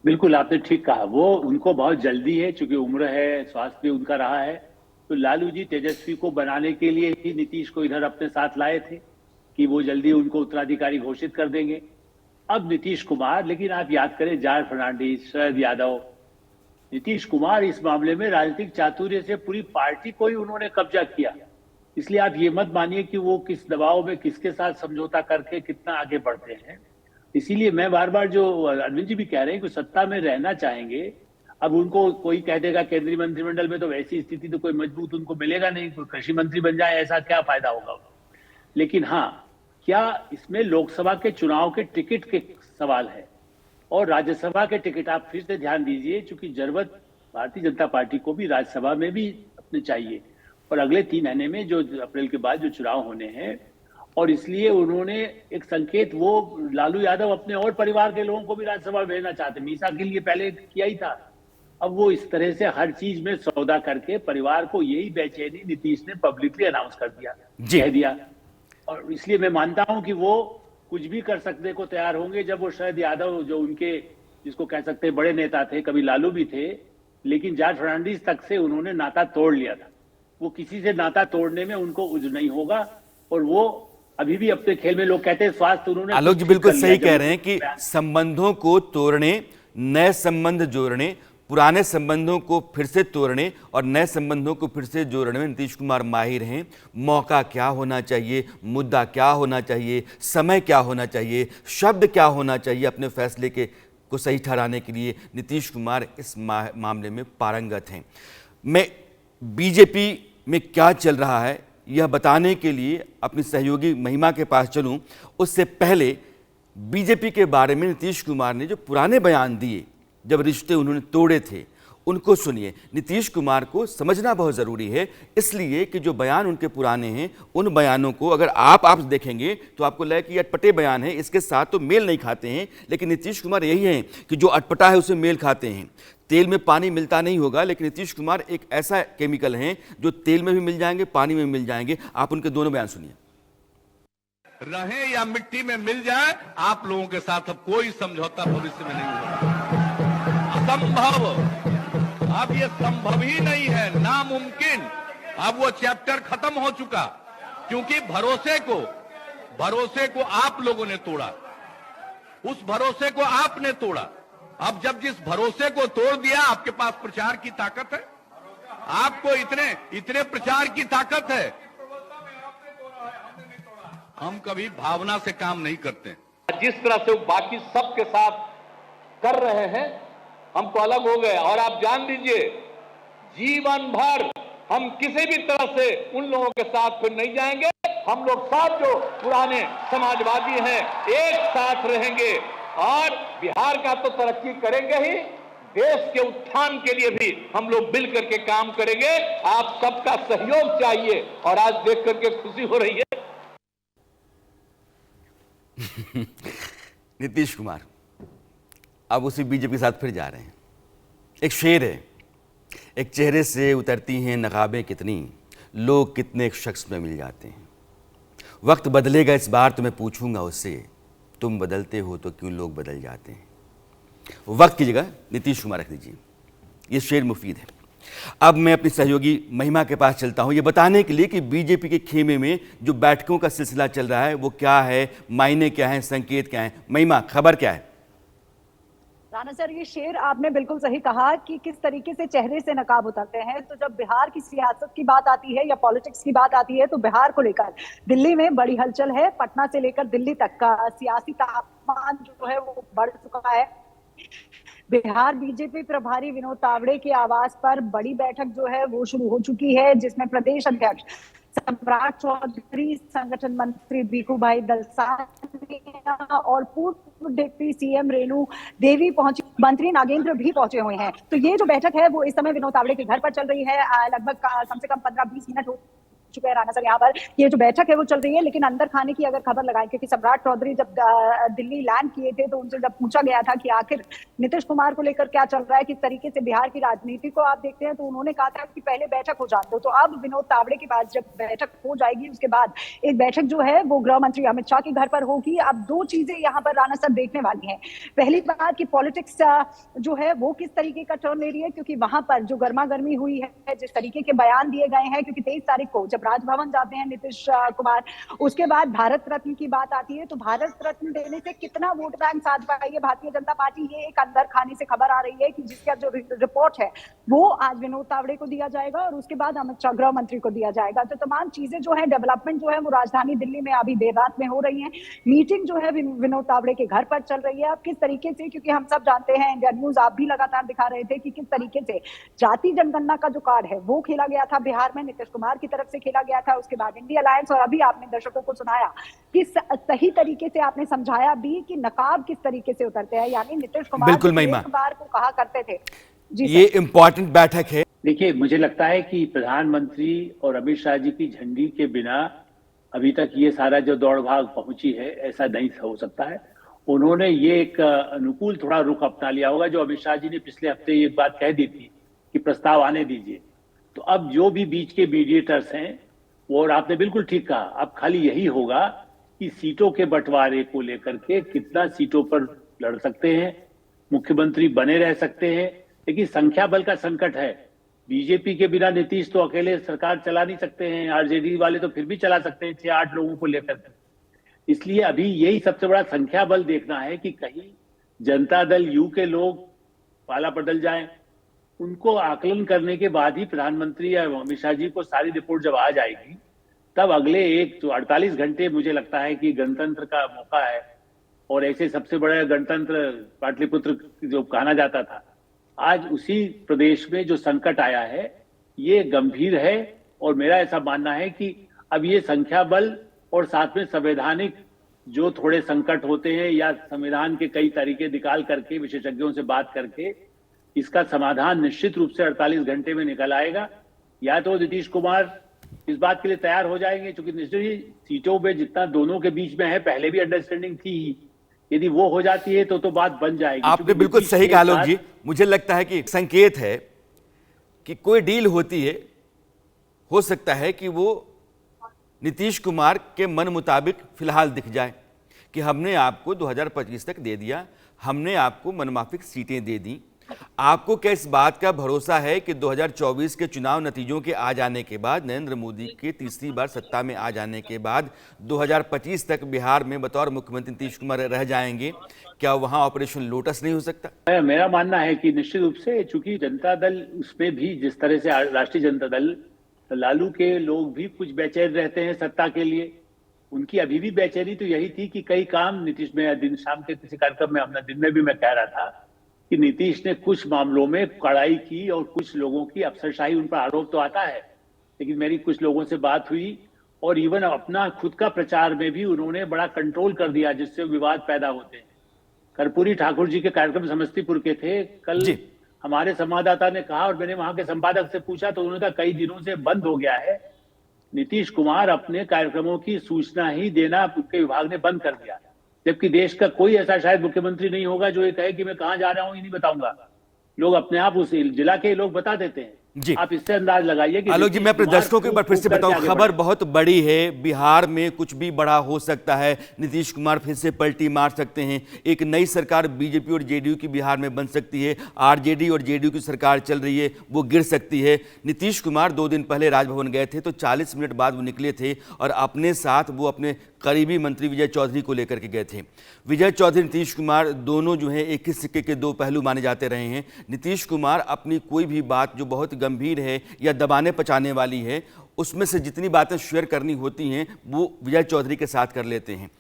बिल्कुल, आपने ठीक कहा। वो उनको बहुत जल्दी है, चूंकि उम्र है, स्वास्थ्य भी उनका रहा है। तो लालू जी तेजस्वी को बनाने के लिए ही नीतीश को इधर अपने साथ लाए थे कि वो जल्दी उनको उत्तराधिकारी घोषित कर देंगे। अब नीतीश कुमार, लेकिन आप याद करें जॉर्ज फर्नांडिस, शरद यादव, नीतीश कुमार इस मामले में राजनीतिक चातुर्य से पूरी पार्टी को ही उन्होंने कब्जा किया। इसलिए आप ये मत मानिए कि वो किस दबाव में किसके साथ समझौता करके कितना आगे बढ़ते हैं। इसीलिए मैं बार बार, जो अरविंद जी भी कह रहे हैं कि सत्ता में रहना चाहेंगे, अब उनको कोई कह देगा केंद्रीय मंत्रिमंडल में, तो वैसी स्थिति तो कोई मजबूत उनको मिलेगा नहीं, कोई कृषि मंत्री बन जाए, ऐसा क्या फायदा होगा। लेकिन हाँ, क्या इसमें लोकसभा के चुनाव के टिकट के सवाल है और राज्यसभा के टिकट। आप फिर से ध्यान दीजिए, चूंकि जरूरत भारतीय जनता पार्टी को भी राज्यसभा में भी अपने चाहिए, और अगले 3 महीने में जो अप्रैल के बाद जो चुनाव होने हैं, और इसलिए उन्होंने एक संकेत, वो लालू यादव अपने और परिवार के लोगों को भी राज्यसभा में भेजना चाहते, मीसा के लिए पहले किया ही था। अब वो इस तरह से हर चीज में सौदा करके परिवार को, यही बेचैनी नीतीश ने पब्लिकली अनाउंस कर दिया, कह दिया। और इसलिए मैं मानता हूं कि वो कुछ भी कर सकने को तैयार होंगे। जब वो शरद यादव, जो उनके जिसको कह सकते हैं बड़े नेता थे, कभी लालू भी थे, लेकिन जॉर्ज फर्नांडिस तक से उन्होंने नाता तोड़ लिया था। वो किसी से नाता तोड़ने में उनको उज नहीं होगा, और वो अभी भी अपने खेल में, लोग कहते हैं स्वास्थ्य, उन्होंने आलोक जी बिल्कुल सही कह रहे हैं कि संबंधों को तोड़ने, नए संबंध जोड़ने, पुराने संबंधों को फिर से तोड़ने और नए संबंधों को फिर से जोड़ने में नीतीश कुमार माहिर हैं। मौका क्या होना चाहिए, मुद्दा क्या होना चाहिए, समय क्या होना चाहिए, शब्द क्या होना चाहिए अपने फैसले को सही ठहराने के लिए, नीतीश कुमार इस मामले में पारंगत हैं। मैं बीजेपी में क्या चल रहा है यह बताने के लिए अपनी सहयोगी महिमा के पास चलूं, उससे पहले बीजेपी के बारे में नीतीश कुमार ने जो पुराने बयान दिए जब रिश्ते उन्होंने तोड़े थे, उनको सुनिए। नीतीश कुमार को समझना बहुत ज़रूरी है, इसलिए कि जो बयान उनके पुराने हैं, उन बयानों को अगर आप देखेंगे तो आपको लगेगा कि अटपटे बयान है, इसके साथ तो मेल नहीं खाते हैं। लेकिन नीतीश कुमार यही हैं कि जो अटपटा है उसे मेल खाते हैं। तेल में पानी मिलता नहीं होगा, लेकिन नीतीश कुमार एक ऐसा केमिकल हैं जो तेल में भी मिल जाएंगे, पानी में भी मिल जाएंगे। आप उनके दोनों बयान सुनिए। रहे या मिट्टी में मिल जाए, आप लोगों के साथ अब कोई समझौता भविष्य में नहीं होगा। असंभव अब ये संभव ही नहीं है, नामुमकिन। अब वो चैप्टर खत्म हो चुका, क्योंकि भरोसे को आप लोगों ने तोड़ा, उस भरोसे को आपने तोड़ा। अब जब जिस भरोसे को तोड़ दिया, आपके पास प्रचार की ताकत है, आपको इतने प्रचार की ताकत है। हम कभी भावना से काम नहीं करते। जिस तरह से वो बाकी सबके साथ कर रहे हैं, हमको अलग हो गए। और आप जान लीजिए, जीवन भर हम किसी भी तरह से उन लोगों के साथ फिर नहीं जाएंगे। हम लोग सब जो पुराने समाजवादी हैं, एक साथ रहेंगे और बिहार का तो तरक्की करेंगे ही, देश के उत्थान के लिए भी हम लोग मिल करके काम करेंगे। आप सबका सहयोग चाहिए और आज देख करके खुशी हो रही है। नीतीश कुमार अब उसी बीजेपी के साथ फिर जा रहे हैं। एक शेर है, एक चेहरे से उतरती हैं नकाबें कितनी, लोग कितने एक शख्स में मिल जाते हैं। वक्त बदलेगा इस बार तो मैं पूछूंगा उससे, तुम बदलते हो तो क्यों लोग बदल जाते हैं। वक्त की जगह नीतीश कुमार रख दीजिए, ये शेर मुफीद है। अब मैं अपनी सहयोगी महिमा के पास चलता हूं, ये बताने के लिए कि बीजेपी के खेमे में जो बैठकों का सिलसिला चल रहा है वो क्या है, मायने क्या है, संकेत क्या है। महिमा, खबर क्या है? राणा सर, ये शेर आपने बिल्कुल सही कहा कि किस तरीके से चेहरे से नकाब उतरते हैं। तो जब बिहार की सियासत की बात आती है या पॉलिटिक्स की बात आती है, तो बिहार को लेकर दिल्ली में बड़ी हलचल है। पटना से लेकर दिल्ली तक का सियासी तापमान जो है वो बढ़ चुका है। बिहार बीजेपी प्रभारी विनोद तावड़े के आवास पर बड़ी बैठक जो है वो शुरू हो चुकी है, जिसमें प्रदेश अध्यक्ष सम्राट चौधरी, संगठन मंत्री बीकू भाई दलसानिया और पूर्व डिप्टी सीएम रेणु देवी पहुंची, मंत्री नागेंद्र भी पहुंचे हुए हैं। तो ये जो बैठक है वो इस समय विनोद तावड़े के घर पर चल रही है। लगभग कम से कम 15-20 मिनट हो चुके हैं राणा सर यहाँ पर ये जो बैठक है वो चल रही है। लेकिन अंदर खाने की अगर खबर लगाएं, क्योंकि सम्राट चौधरी जब दिल्ली लैंड किए थे तो उनसे जब पूछा गया था कि आखिर नीतीश कुमार को लेकर क्या चल रहा है, किस तरीके से बिहार की राजनीति को आप देखते हैं, तो उन्होंने कहा था कि पहले बैठक हो जाने दो। तो अब विनोद तावड़े के पास जब बैठक हो जाएगी, उसके बाद एक बैठक जो है वो गृह मंत्री अमित शाह के घर पर होगी। अब दो चीजें यहाँ पर राणा सर देखने वाली है। पहली बात कि पॉलिटिक्स जो है वो किस तरीके का टर्न ले रही है, क्योंकि वहां पर जो गर्मा गर्मी हुई है, जिस तरीके के बयान दिए गए हैं, क्योंकि 23 तारीख को जब राजभवन जाते हैं नीतीश कुमार, उसके बाद भारत रत्न की बात आती है। तो भारत रत्न देने से कितना वोट बैंक साध पाई है भारतीय जनता पार्टी, ये एक अंदर खाने से खबर आ रही है कि जिसका जो रिपोर्ट है वो आज विनोद तावड़े को दिया जाएगा और उसके बाद अमित शाह गृह मंत्री को दिया जाएगा। तो तमाम चीजें जो है, डेवलपमेंट जो है वो राजधानी दिल्ली में अभी देर रात में हो रही है। मीटिंग जो है विनोद तावड़े के घर पर चल रही है। अब किस तरीके से, क्योंकि हम सब जानते हैं, इंडिया न्यूज आप भी लगातार दिखा रहे थे कि किस तरीके से जाति जनगणना का जो कार्ड है वो खेला गया था बिहार में, नीतीश कुमार की तरफ से खेला गया था। उसके बाद इंडिया अलायंस, और अभी आपने दर्शकों को सुनाया कि सही तरीके से आपने समझाया भी कि नकाब किस तरीके से उतरते हैं। यानी नीतीश कुमार बिल्कुल महिमा, एक बार को कहा करते थे जी, ये इंपॉर्टेंट बैठक है। देखिए, मुझे लगता है कि प्रधानमंत्री और अमित शाह जी की झंडी के बिना अभी तक ये सारा जो दौड़ भाग पहुंची है, ऐसा नहीं हो सकता है। उन्होंने ये एक अनुकूल थोड़ा रुख अपना लिया होगा। जो अमित शाह जी ने पिछले हफ्ते ये बात कह दी थी कि प्रस्ताव आने दीजिए, तो अब जो भी बीच के मीडिएटर्स हैं वो, और आपने बिल्कुल ठीक कहा, अब खाली यही होगा कि सीटों के बंटवारे को लेकर के कितना सीटों पर लड़ सकते हैं, मुख्यमंत्री बने रह सकते हैं। लेकिन संख्या बल का संकट है। बीजेपी के बिना नीतीश तो अकेले सरकार चला नहीं सकते हैं, आरजेडी वाले तो फिर भी चला सकते हैं 6-8 लोगों को लेकर। इसलिए अभी यही सबसे बड़ा संख्या बल देखना है कि कहीं जनता दल यू के लोग पाला बदल जाएं। उनको आकलन करने के बाद ही प्रधानमंत्री या अमित शाह जी को सारी रिपोर्ट जब आ जाएगी, तब अगले 48 घंटे मुझे लगता है कि गणतंत्र का मौका है। और ऐसे सबसे बड़ा गणतंत्र पाटलिपुत्र जो कहा जाता था, आज उसी प्रदेश में जो संकट आया है ये गंभीर है। और मेरा ऐसा मानना है कि अब ये संख्या बल और साथ में संवैधानिक जो थोड़े संकट होते हैं, या संविधान के कई तरीके निकाल करके विशेषज्ञों से बात करके इसका समाधान निश्चित रूप से 48 घंटे में निकल आएगा। या तो नीतीश कुमार इस बात के लिए तैयार हो जाएंगे, क्योंकि निश्चित ही सीटों पे जितना दोनों के बीच में है, पहले भी अंडरस्टैंडिंग थी ही, यदि वो हो जाती है तो बात बन जाएगी। आपने बिल्कुल सही कहा आलोक जी। मुझे लगता है कि संकेत है कि कोई डील होती है, हो सकता है कि वो नीतीश कुमार के मन मुताबिक फिलहाल दिख जाए कि हमने आपको 2025 तक दे दिया, हमने आपको मनमाफिक सीटें दे दी, आपको क्या इस बात का भरोसा है कि 2024 के चुनाव नतीजों के आ जाने के बाद, नरेंद्र मोदी के तीसरी बार सत्ता में आ जाने के बाद 2025 तक बिहार में बतौर मुख्यमंत्री नीतीश कुमार रह जाएंगे? क्या वहां ऑपरेशन लोटस नहीं हो सकता? मेरा मानना है कि निश्चित रूप से, चूंकि जनता दल उसमें भी जिस तरह से राष्ट्रीय जनता दल, लालू के लोग भी कुछ बेचैन रहते हैं सत्ता के लिए। उनकी अभी भी बेचैनी तो यही थी कि कई काम नीतीश में, दिन शाम के किसी कार्यक्रम में, अपना दिन में भी मैं कह रहा था कि नीतीश ने कुछ मामलों में कड़ाई की और कुछ लोगों की अफसरशाही, उन पर आरोप तो आता है, लेकिन मेरी कुछ लोगों से बात हुई और इवन अपना खुद का प्रचार में भी उन्होंने बड़ा कंट्रोल कर दिया, जिससे विवाद पैदा होते हैं। कर्पूरी ठाकुर जी के कार्यक्रम समस्तीपुर के थे कल जी। हमारे संवाददाता ने कहा, और मैंने वहां के संपादक से पूछा तो उन्होंने कहा कई दिनों से बंद हो गया है। नीतीश कुमार अपने कार्यक्रमों की सूचना ही देना उनके विभाग ने बंद कर दिया, जबकि देश का कोई ऐसा शायद मुख्यमंत्री नहीं होगा जो ये कहे कि मैं कहां जा रहा हूं ये नहीं बताऊंगा। लोग अपने आप उस जिला के लोग बता देते हैं। जी। आप इससे अंदाज लगाइए कि आलोक जी, मैं अपने दर्शकों के ऊपर फिर से बताऊं, खबर बहुत बड़ी है। बिहार में कुछ भी बड़ा हो सकता है। नीतीश कुमार फिर से पलटी मार सकते हैं। एक नई सरकार बीजेपी और जेडीयू की बिहार में बन सकती है। आरजेडी और जेडीयू की सरकार चल रही है, वो गिर सकती है। नीतीश कुमार 2 दिन पहले राजभवन गए थे, तो 40 मिनट बाद वो निकले थे और अपने साथ वो अपने करीबी मंत्री विजय चौधरी को लेकर के गए थे। विजय चौधरी, नीतीश कुमार दोनों जो हैं एक ही सिक्के के 2 पहलू माने जाते रहे हैं। नीतीश कुमार अपनी कोई भी बात जो बहुत गंभीर है या दबाने पचाने वाली है, उसमें से जितनी बातें शेयर करनी होती हैं वो विजय चौधरी के साथ कर लेते हैं।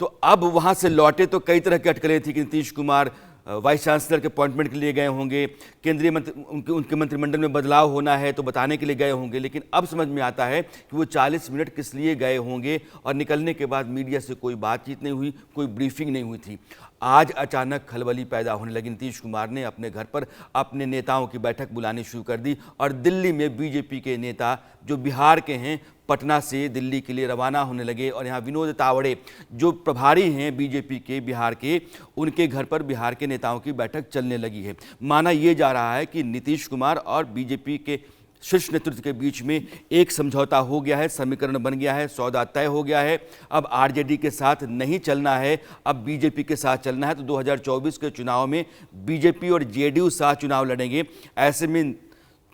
तो अब वहां से लौटे तो कई तरह की अटकलें थी कि नीतीश कुमार वाइस चांसलर के अपॉइंटमेंट के लिए गए होंगे, केंद्रीय मंत्री उनके मंत्रिमंडल में बदलाव होना है तो बताने के लिए गए होंगे। लेकिन अब समझ में आता है कि वो 40 मिनट किस लिए गए होंगे और निकलने के बाद मीडिया से कोई बातचीत नहीं हुई, कोई ब्रीफिंग नहीं हुई थी। आज अचानक खलबली पैदा होने लगी। नीतीश कुमार ने अपने घर पर अपने नेताओं की बैठक बुलानी शुरू कर दी और दिल्ली में बीजेपी के नेता जो बिहार के हैं पटना से दिल्ली के लिए रवाना होने लगे और यहाँ विनोद तावड़े जो प्रभारी हैं बीजेपी के बिहार के, उनके घर पर बिहार के नेताओं की बैठक चलने लगी है। माना यह जा रहा है कि नीतीश कुमार और बीजेपी के शीर्ष नेतृत्व के बीच में एक समझौता हो गया है, समीकरण बन गया है, सौदा तय हो गया है। अब आरजेडी के साथ नहीं चलना है, अब बीजेपी के साथ चलना है। तो 2024 के चुनाव में बीजेपी और जेडीयू साथ चुनाव लड़ेंगे। ऐसे में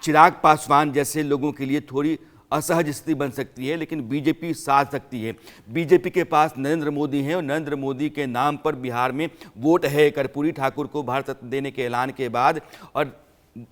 चिराग पासवान जैसे लोगों के लिए थोड़ी असहज स्थिति बन सकती है, लेकिन बीजेपी साथ सकती है। बीजेपी के पास नरेंद्र मोदी हैं और नरेंद्र मोदी के नाम पर बिहार में वोट है। कर्पूरी ठाकुर को भारत रत्न देने के ऐलान के बाद और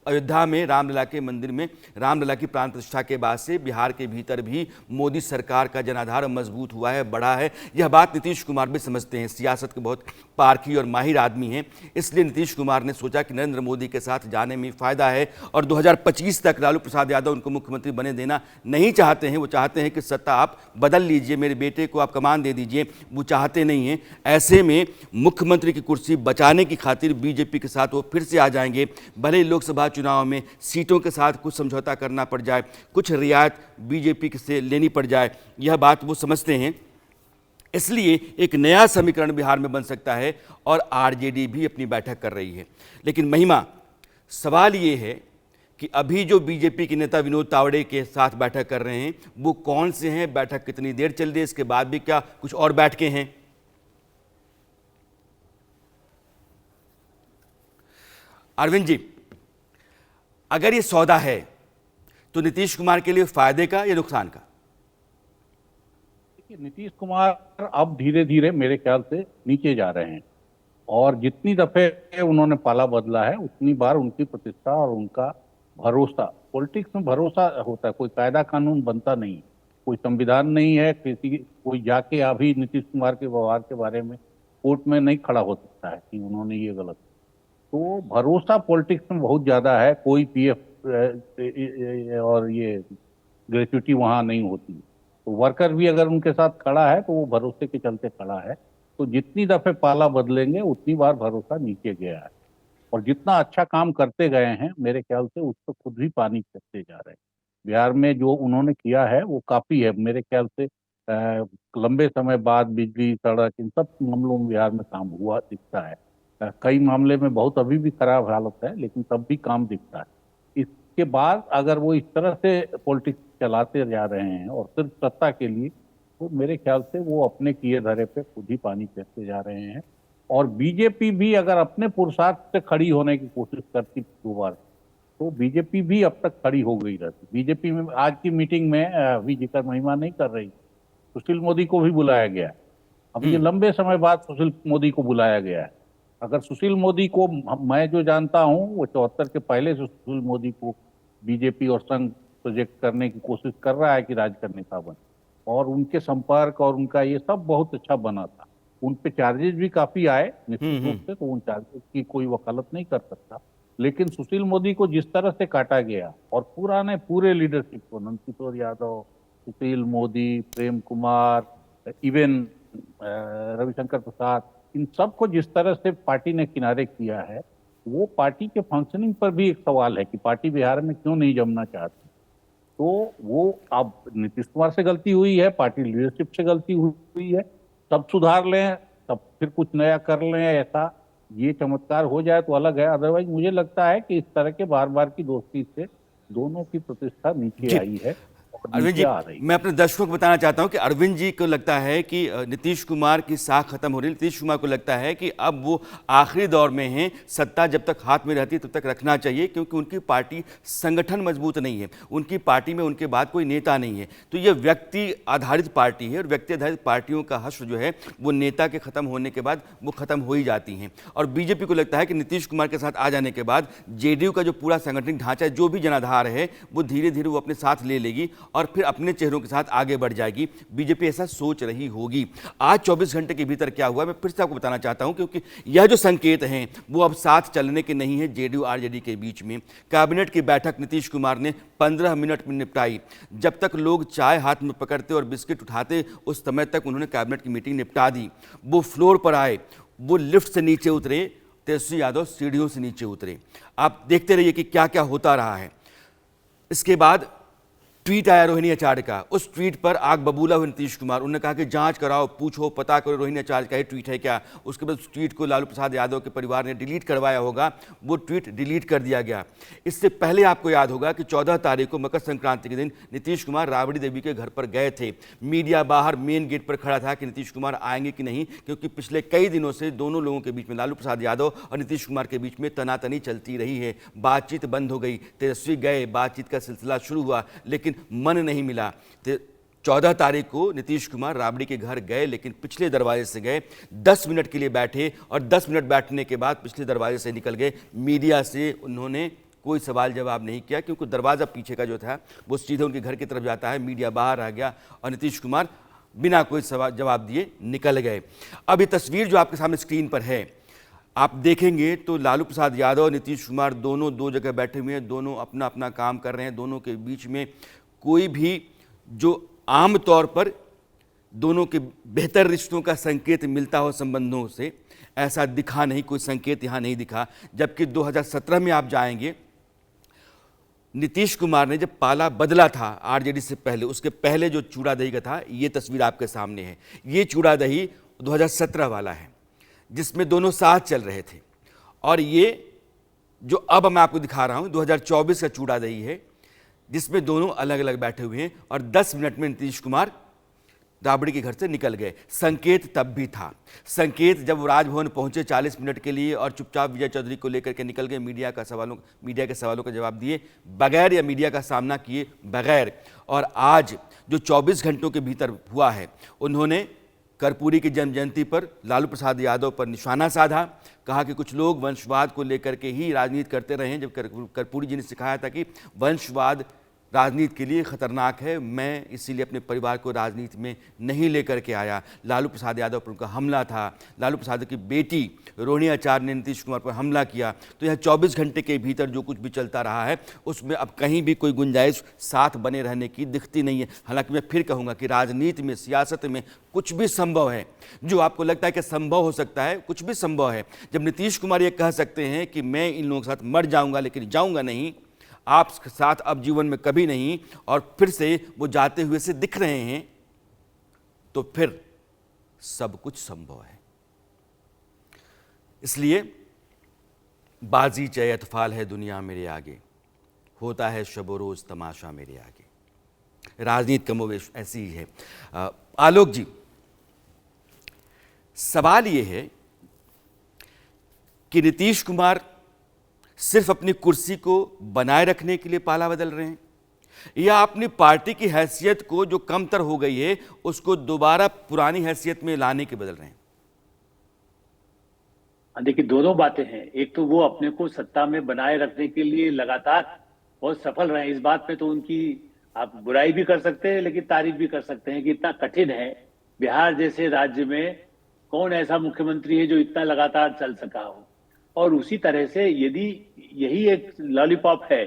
अयोध्या में रामलला के मंदिर में रामलला की प्राण प्रतिष्ठा के बाद से बिहार के भीतर भी मोदी सरकार का जनाधार मजबूत हुआ है, बढ़ा है। यह बात नीतीश कुमार भी समझते हैं, सियासत के बहुत पारखी और माहिर आदमी हैं। इसलिए नीतीश कुमार ने सोचा कि नरेंद्र मोदी के साथ जाने में फ़ायदा है और 2025 तक लालू प्रसाद यादव उनको मुख्यमंत्री बने देना नहीं चाहते हैं। वो चाहते हैं कि सत्ता आप बदल लीजिए, मेरे बेटे को आप कमान दे दीजिए, वो चाहते नहीं हैं। ऐसे में मुख्यमंत्री की कुर्सी बचाने की खातिर बीजेपी के साथ वो फिर से आ जाएंगे। भले ही लोकसभा चुनाव में सीटों के साथ कुछ समझौता करना पड़ जाए, कुछ रियायत बीजेपी से लेनी पड़ जाए, यह बात वो समझते हैं। इसलिए एक नया समीकरण बिहार में बन सकता है और आरजेडी भी अपनी बैठक कर रही है। लेकिन महिमा, सवाल ये है कि अभी जो बीजेपी के नेता विनोद तावड़े के साथ बैठक कर रहे हैं वो कौन से हैं, बैठक कितनी देर चल रही है, इसके बाद भी क्या कुछ और बैठकें हैं? अरविंद जी, अगर ये सौदा है तो नीतीश कुमार के लिए फायदे का या नुकसान का? नीतीश कुमार अब धीरे धीरे मेरे ख्याल से नीचे जा रहे हैं और जितनी दफे उन्होंने पाला बदला है उतनी बार उनकी प्रतिष्ठा और उनका भरोसा, पॉलिटिक्स में भरोसा होता है, कोई कायदा कानून बनता नहीं, कोई संविधान नहीं है, कोई जाके अभी नीतीश कुमार के व्यवहार के बारे में कोर्ट में नहीं खड़ा हो सकता है कि उन्होंने ये गलत। तो भरोसा पॉलिटिक्स में बहुत ज्यादा है। कोई पीएफ और ये ग्रेच्युटी वहां नहीं होती, तो वर्कर भी अगर उनके साथ खड़ा है तो वो भरोसे के चलते खड़ा है। तो जितनी दफे पाला बदलेंगे उतनी बार भरोसा नीचे गया है और जितना अच्छा काम करते गए हैं मेरे ख्याल से उस पर खुद भी पानी फेरते जा रहे हैं। बिहार में जो उन्होंने किया है वो काफी है मेरे ख्याल से। लंबे समय बाद बिजली, सड़क, इन सब मामलों में बिहार में काम हुआ दिखता है। कई मामले में बहुत अभी भी खराब हालत है लेकिन तब भी काम दिखता है। इसके बाद अगर वो इस तरह से पॉलिटिक्स चलाते जा रहे हैं और सिर्फ सत्ता के लिए, तो मेरे ख्याल से वो अपने किए धरे पे खुद ही पानी फेरते जा रहे हैं और बीजेपी भी अगर अपने पुरुषार्थ से खड़ी होने की कोशिश करती दोबारा, तो बीजेपी भी अब तक खड़ी हो गई रहती। बीजेपी में आज की मीटिंग में अभी जिक्र महिमा नहीं कर रही, सुशील मोदी को भी बुलाया गया है। अब ये लंबे समय बाद सुशील मोदी को बुलाया गया है। अगर सुशील मोदी को, मैं जो जानता हूं, वो 74 के पहले से सुशील मोदी को बीजेपी और संघ प्रोजेक्ट करने की कोशिश कर रहा है कि राजकर्णिका बने, और उनके संपर्क और उनका ये सब बहुत अच्छा बना था। उन पे चार्जेस भी काफी आए निश्चित रूप से, तो उन चार्जेस की कोई वकालत नहीं कर सकता, लेकिन सुशील मोदी को जिस तरह से काटा गया और पूरे लीडरशिप को, नंदकिशोर यादव, सुशील मोदी, प्रेम कुमार, इवन रविशंकर प्रसाद, इन सबको जिस तरह से पार्टी ने किनारे किया है, वो पार्टी के फंक्शनिंग पर भी एक सवाल है कि पार्टी बिहार में क्यों नहीं जमना चाहती। तो वो अब नीतीश कुमार से गलती हुई है, पार्टी लीडरशिप से गलती हुई है, सब सुधार लें तब फिर कुछ नया कर लें, ऐसा ये चमत्कार हो जाए तो अलग है। अदरवाइज मुझे लगता है कि इस तरह के बार बार की दोस्ती से दोनों की प्रतिष्ठा नीचे आई है। अरविंद जी, मैं अपने दर्शकों को बताना चाहता हूं कि अरविंद जी को लगता है कि नीतीश कुमार की साख खत्म हो रही है। नीतीश कुमार को लगता है कि अब वो आखिरी दौर में हैं, सत्ता जब तक हाथ में रहती है तब तक रखना चाहिए, क्योंकि उनकी पार्टी संगठन मजबूत नहीं है, उनकी पार्टी में उनके बाद कोई नेता नहीं है। तो ये व्यक्ति आधारित पार्टी है, और व्यक्ति आधारित पार्टियों का हश्र जो है वो नेता के खत्म होने के बाद वो खत्म हो ही जाती हैं। और बीजेपी को लगता है कि नीतीश कुमार के साथ आ जाने के बाद जेडीयू का जो पूरा संगठनिक ढांचा है, जो भी जनाधार है, वो धीरे धीरे वो अपने साथ ले लेगी और फिर अपने चेहरों के साथ आगे बढ़ जाएगी। बीजेपी ऐसा सोच रही होगी। आज 24 घंटे के भीतर क्या हुआ मैं फिर से आपको बताना चाहता हूं, क्योंकि यह जो संकेत हैं वो अब साथ चलने के नहीं है जेडीयू आरजेडी के बीच में। कैबिनेट की बैठक नीतीश कुमार ने 15 मिनट में निपटाई। जब तक लोग चाय हाथ में पकड़ते और बिस्किट उठाते, उस समय तक उन्होंने कैबिनेट की मीटिंग निपटा दी। वो फ्लोर पर आए, वो लिफ्ट से नीचे उतरे, तेजस्वी यादव सीढ़ियों से नीचे उतरे। आप देखते रहिए कि क्या क्या होता रहा है। इसके बाद ट्वीट आया रोहिणी आचार्य का। उस ट्वीट पर आग बबूला हुए नीतीश कुमार। उन्होंने कहा कि जांच कराओ, पूछो, पता करो रोहिणी आचार्य का ये ट्वीट है क्या। उसके बाद उस ट्वीट को लालू प्रसाद यादव के परिवार ने डिलीट करवाया होगा, वो ट्वीट डिलीट कर दिया गया। इससे पहले आपको याद होगा कि 14 तारीख को मकर संक्रांति के दिन नीतीश कुमार राबड़ी देवी के घर पर गए थे। मीडिया बाहर मेन गेट पर खड़ा था कि नीतीश कुमार आएंगे कि नहीं, क्योंकि पिछले कई दिनों से दोनों लोगों के बीच में, लालू प्रसाद यादव और नीतीश कुमार के बीच में तनातनी चलती रही है। बातचीत बंद हो गई। तेजस्वी गए, बातचीत का सिलसिला शुरू हुआ, लेकिन मन नहीं मिला। 14 तारीख को नीतीश कुमार राबड़ी के घर गए, लेकिन पिछले दरवाजे से गए। 10 मिनट के लिए बैठे और 10 मिनट बैठने के बाद पिछले दरवाजे से निकल गए। मीडिया से उन्होंने कोई सवाल जवाब नहीं किया, क्योंकि दरवाज़ा पीछे का जो था वो सीधे उनके घर की तरफ जाता है। मीडिया बाहर आ गया और नीतीश कुमार बिना कोई सवाल जवाब दिए निकल गए। अब ये तस्वीर जो आपके सामने स्क्रीन पर है, आप देखेंगे तो लालू प्रसाद यादव और नीतीश कुमार दोनों दो जगह बैठे हुए हैं, दोनों अपना अपना काम कर रहे हैं। दोनों के बीच में कोई भी जो आम तौर पर दोनों के बेहतर रिश्तों का संकेत मिलता हो संबंधों से, ऐसा दिखा नहीं, कोई संकेत यहाँ नहीं दिखा। जबकि 2017 में आप जाएंगे, नीतीश कुमार ने जब पाला बदला था आरजेडी से पहले, उसके पहले जो चूड़ा दही का था, ये तस्वीर आपके सामने है। ये चूड़ा दही 2017 वाला है, जिसमें दोनों साथ चल रहे थे। और ये जो अब मैं आपको दिखा रहा हूँ 2024 का चूड़ा दही है, जिसमें दोनों अलग अलग बैठे हुए हैं। और 10 मिनट में नीतीश कुमार राबड़ी के घर से निकल गए। संकेत तब भी था। संकेत जब वो राजभवन पहुंचे 40 मिनट के लिए और चुपचाप विजय चौधरी को लेकर के निकल गए, मीडिया के सवालों का जवाब दिए बगैर या मीडिया का सामना किए बगैर। और आज जो 24 घंटों के भीतर हुआ है, उन्होंने कर्पूरी की जन्म जयंती पर लालू प्रसाद यादव पर निशाना साधा। कहा कि कुछ लोग वंशवाद को लेकर के ही राजनीति करते रहे हैं, जब कर्पूरी जी ने सिखाया था कि वंशवाद राजनीति के लिए खतरनाक है, मैं इसीलिए अपने परिवार को राजनीति में नहीं लेकर के आया। लालू प्रसाद यादव पर उनका हमला था। लालू प्रसाद की बेटी रोहिणी आचार्य ने नीतीश कुमार पर हमला किया। तो यह 24 घंटे के भीतर जो कुछ भी चलता रहा है, उसमें अब कहीं भी कोई गुंजाइश साथ बने रहने की दिखती नहीं है। हालांकि मैं फिर कहूँगा कि राजनीति में, सियासत में कुछ भी संभव है। जो आपको लगता है कि संभव हो सकता है, कुछ भी संभव है। जब नीतीश कुमार ये कह सकते हैं कि मैं इन लोगों के साथ मर जाऊँगा लेकिन जाऊँगा नहीं, आपके साथ अब जीवन में कभी नहीं, और फिर से वो जाते हुए से दिख रहे हैं, तो फिर सब कुछ संभव है। इसलिए बाजी चाहे अतफाल है दुनिया मेरे आगे, होता है शबो रोज तमाशा मेरे आगे। राजनीति कमोवेश ऐसी ही है। आलोक जी, सवाल ये है कि नीतीश कुमार सिर्फ अपनी कुर्सी को बनाए रखने के लिए पाला बदल रहे हैं, या अपनी पार्टी की हैसियत को जो कमतर हो गई है उसको दोबारा पुरानी हैसियत में लाने के बदल रहे हैं? देखिए, दोनों बातें हैं। एक तो वो अपने को सत्ता में बनाए रखने के लिए लगातार बहुत सफल रहे हैं। इस बात पे तो उनकी आप बुराई भी कर सकते हैं लेकिन तारीफ भी कर सकते हैं कि इतना कठिन है, बिहार जैसे राज्य में कौन ऐसा मुख्यमंत्री है जो इतना लगातार चल सका हो। और उसी तरह से यदि यही एक लॉलीपॉप है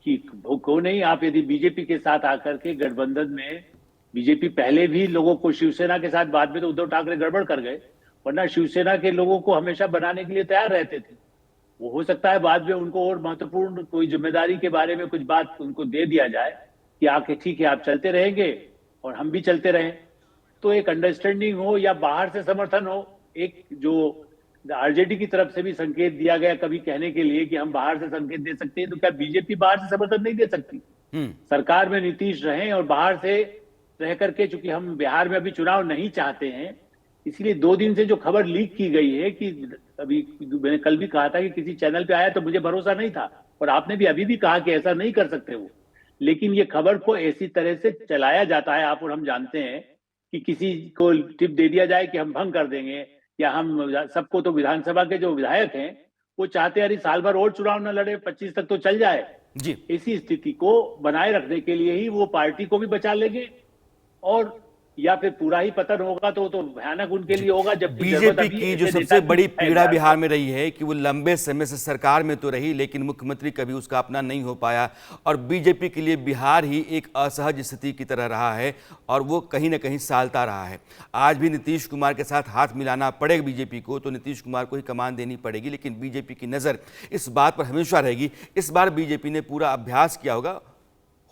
कि को नहीं, आप यदि बीजेपी के साथ आकर के गठबंधन में, बीजेपी पहले भी लोगों को शिवसेना के साथ, बाद में तो उद्धव ठाकरे गड़बड़ कर गए, वरना शिवसेना के लोगों को हमेशा बनाने के लिए तैयार रहते थे। वो हो सकता है बाद में उनको और महत्वपूर्ण कोई जिम्मेदारी के बारे में कुछ बात उनको दे दिया जाए कि आके ठीक है आप चलते रहेंगे और हम भी चलते रहें, तो एक अंडरस्टैंडिंग हो या बाहर से समर्थन हो। एक जो आरजेडी की तरफ से भी संकेत दिया गया कभी कहने के लिए कि हम बाहर से संकेत दे सकते हैं, तो क्या बीजेपी बाहर से समर्थन नहीं दे सकती? सरकार में नीतीश रहें और बाहर से रह करके, चूंकि हम बिहार में अभी चुनाव नहीं चाहते हैं, इसलिए 2 दिन से जो खबर लीक की गई है कि अभी मैंने कल भी कहा था कि किसी चैनल पे आया तो मुझे भरोसा नहीं था, और आपने भी अभी भी कहा कि ऐसा नहीं कर सकते वो, लेकिन ये खबर को ऐसी तरह से चलाया जाता है, आप और हम जानते हैं कि किसी को टिप दे दिया जाए कि हम भंग कर देंगे, या हम सबको, तो विधानसभा के जो विधायक हैं वो चाहते हैं अरे साल भर और चुनाव न लड़े, 25 तक तो चल जाए जी। इसी स्थिति को बनाए रखने के लिए ही वो पार्टी को भी बचा लेंगे, और या फिर पूरा ही पतन होगा तो भयानक उनके लिए होगा। जब बीजेपी की जो सबसे बड़ी पीड़ा बिहार में रही है कि वो लंबे समय से सरकार में तो रही लेकिन मुख्यमंत्री कभी उसका अपना नहीं हो पाया, और बीजेपी के लिए बिहार ही एक असहज स्थिति की तरह रहा है और वो कहीं ना कहीं सालता रहा है। आज भी नीतीश कुमार के साथ हाथ मिलाना पड़ेगा बीजेपी को, तो नीतीश कुमार को ही कमान देनी पड़ेगी, लेकिन बीजेपी की नज़र इस बात पर हमेशा रहेगी। इस बार बीजेपी ने पूरा अभ्यास किया होगा,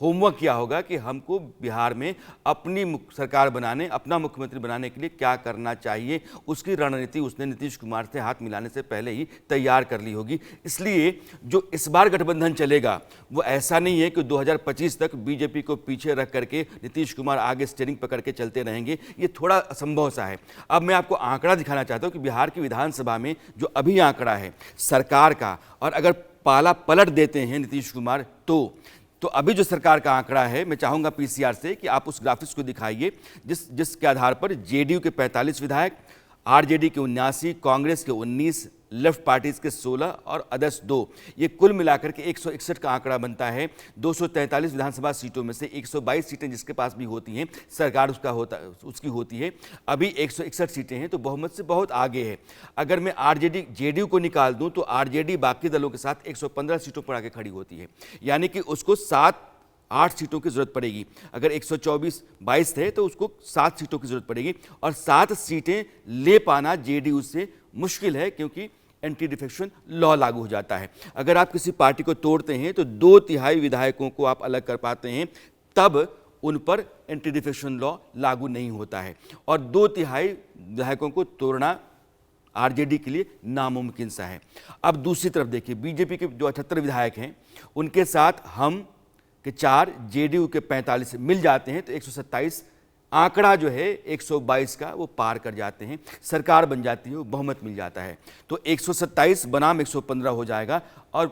होमवर्क किया होगा कि हमको बिहार में अपनी सरकार बनाने, अपना मुख्यमंत्री बनाने के लिए क्या करना चाहिए, उसकी रणनीति उसने नीतीश कुमार से हाथ मिलाने से पहले ही तैयार कर ली होगी। इसलिए जो इस बार गठबंधन चलेगा वो ऐसा नहीं है कि 2025 तक बीजेपी को पीछे रख करके नीतीश कुमार आगे स्टीयरिंग पकड़ के चलते रहेंगे, ये थोड़ा असंभव सा है। अब मैं आपको आंकड़ा दिखाना चाहता हूँ कि बिहार की विधानसभा में जो अभी आंकड़ा है सरकार का, और अगर पाला पलट देते हैं नीतीश कुमार तो अभी जो सरकार का आंकड़ा है, मैं चाहूंगा पीसीआर से कि आप उस ग्राफिक्स को दिखाइए जिसके आधार पर जेडीयू के 45 विधायक, आरजेडी के 79, कांग्रेस के 19, लेफ्ट पार्टीज के 16 और अदर्स 2, ये कुल मिलाकर के 161 का आंकड़ा बनता है। 243 विधानसभा सीटों में से 122 सीटें जिसके पास भी होती हैं सरकार उसकी होती है। अभी 161 सीटें हैं तो बहुमत से बहुत आगे है। अगर मैं आरजेडी जेडीयू को निकाल दूं तो आरजेडी बाकी दलों के साथ 115 सीटों पर आके खड़ी होती है, यानी कि उसको 8 सीटों की जरूरत पड़ेगी। अगर 124-22 थे तो उसको 7 सीटों की जरूरत पड़ेगी, और 7 सीटें ले पाना जेडीयू से मुश्किल है क्योंकि एंटी डिफेक्शन लॉ लागू हो जाता है। अगर आप किसी पार्टी को तोड़ते हैं तो 2/3 विधायकों को आप अलग कर पाते हैं, तब उन पर एंटी डिफेक्शन लॉ लागू नहीं होता है, और 2/3 विधायकों को तोड़ना आरजेडी के लिए नामुमकिन सा है। अब दूसरी तरफ देखिए, बीजेपी के जो 78 विधायक हैं उनके साथ हम के 4, जेडीयू के 45 मिल जाते हैं तो 127 आंकड़ा जो है 122 का वो पार कर जाते हैं, सरकार बन जाती है, वो बहुमत मिल जाता है, तो 127 बनाम 115 हो जाएगा और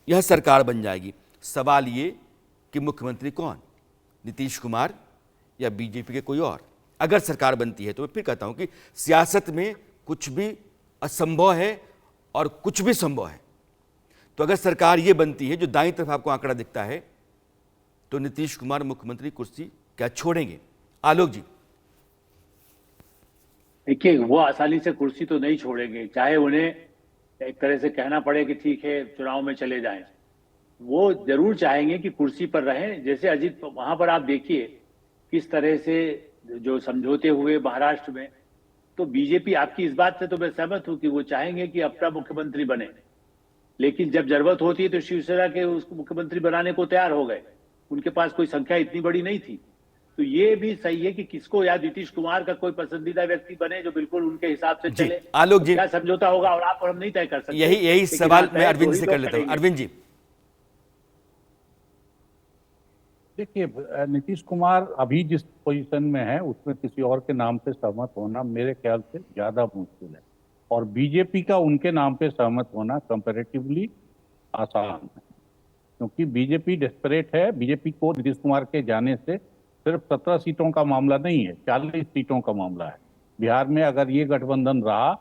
यह सरकार बन जाएगी। सवाल ये कि मुख्यमंत्री कौन, नीतीश कुमार या बीजेपी के कोई और? अगर सरकार बनती है तो मैं फिर कहता हूं कि सियासत में कुछ भी असंभव है और कुछ भी संभव है। तो अगर सरकार ये बनती है, जो दाईं तरफ आपको आंकड़ा दिखता है, तो नीतीश कुमार मुख्यमंत्री कुर्सी क्या छोड़ेंगे? आलोक जी। देखिए, वो आसानी से कुर्सी तो नहीं छोड़ेंगे, चाहे उन्हें एक तरह से कहना पड़े कि ठीक है चुनाव में चले जाएं। वो जरूर चाहेंगे कि कुर्सी पर रहें। जैसे अजीत, वहां पर आप देखिए किस तरह से जो समझौते हुए महाराष्ट्र में, तो बीजेपी, आपकी इस बात से तो मैं सहमत हूं कि वो चाहेंगे कि अपना मुख्यमंत्री बने, लेकिन जब जरूरत होती है तो शिवसेना के उसको मुख्यमंत्री बनाने को तैयार हो गए। उनके पास कोई संख्या इतनी बड़ी नहीं थी। तो ये भी सही है कि किसको, या नीतीश कुमार का कोई पसंदीदा व्यक्ति बने जो बिल्कुल उनके हिसाब से चले। आलोक जी, क्या समझौता होगा और आप और हम नहीं तय कर सकते। यही सवाल मैं अरविंद से कर लेता हूं। अरविंद जी, देखिए, नीतीश कुमार अभी जिस पोजीशन में है उसमें किसी और के नाम से सहमत होना मेरे ख्याल से ज्यादा मुश्किल है। और बीजेपी का उनके नाम पे सहमत होना कंपैरेटिवली आसान है, क्योंकि बीजेपी डेस्परेट है। बीजेपी को नीतीश कुमार के जाने से सिर्फ 17 सीटों का मामला नहीं है, 40 सीटों का मामला है। बिहार में अगर ये गठबंधन रहा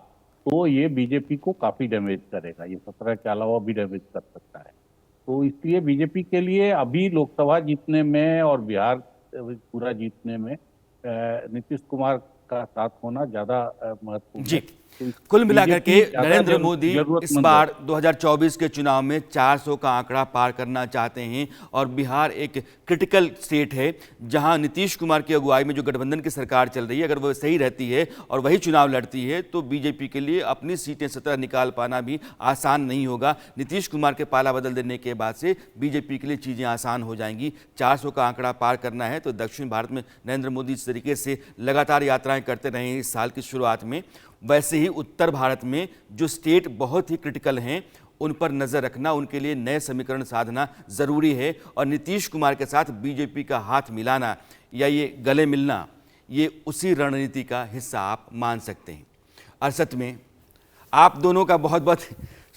तो ये बीजेपी को काफी डैमेज करेगा, ये 17 के अलावा भी डैमेज कर सकता है। तो इसलिए बीजेपी के लिए अभी लोकसभा जीतने में और बिहार पूरा जीतने में नीतीश कुमार का साथ होना ज्यादा महत्वपूर्ण जी। है। कुल मिलाकर के बीजेपी ज्यादा नरेंद्र मोदी इस जरूरतमंद बार है। 2024 के चुनाव में 400 का आंकड़ा पार करना चाहते हैं और बिहार एक क्रिटिकल स्टेट है जहां नीतीश कुमार की अगुवाई में जो गठबंधन की सरकार चल रही है, अगर वो सही रहती है और वही चुनाव लड़ती है तो बीजेपी के लिए अपनी सीटें 17 निकाल पाना भी आसान नहीं होगा। नीतीश कुमार के पाला बदल देने के बाद से बीजेपी के लिए चीज़ें आसान हो जाएंगी। 400 का आंकड़ा पार करना है तो दक्षिण भारत में नरेंद्र मोदी इस तरीके से लगातार यात्राएं करते रहे हैं इस साल की शुरुआत में, वैसे ही उत्तर भारत में जो स्टेट बहुत ही क्रिटिकल हैं उन पर नज़र रखना, उनके लिए नए समीकरण साधना ज़रूरी है। और नीतीश कुमार के साथ बीजेपी का हाथ मिलाना या ये गले मिलना, ये उसी रणनीति का हिस्सा आप मान सकते हैं। अरसद में आप दोनों का बहुत बहुत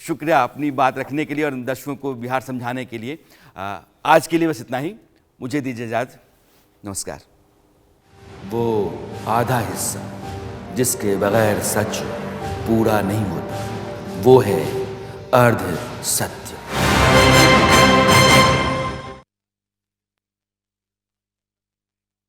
शुक्रिया अपनी बात रखने के लिए और दर्शकों को बिहार समझाने के लिए। आज के लिए बस इतना ही, मुझे दीजिए इजाज़त, नमस्कार। वो आधा हिस्सा जिसके बगैर सच पूरा नहीं होता, वो है अर्ध सत्य।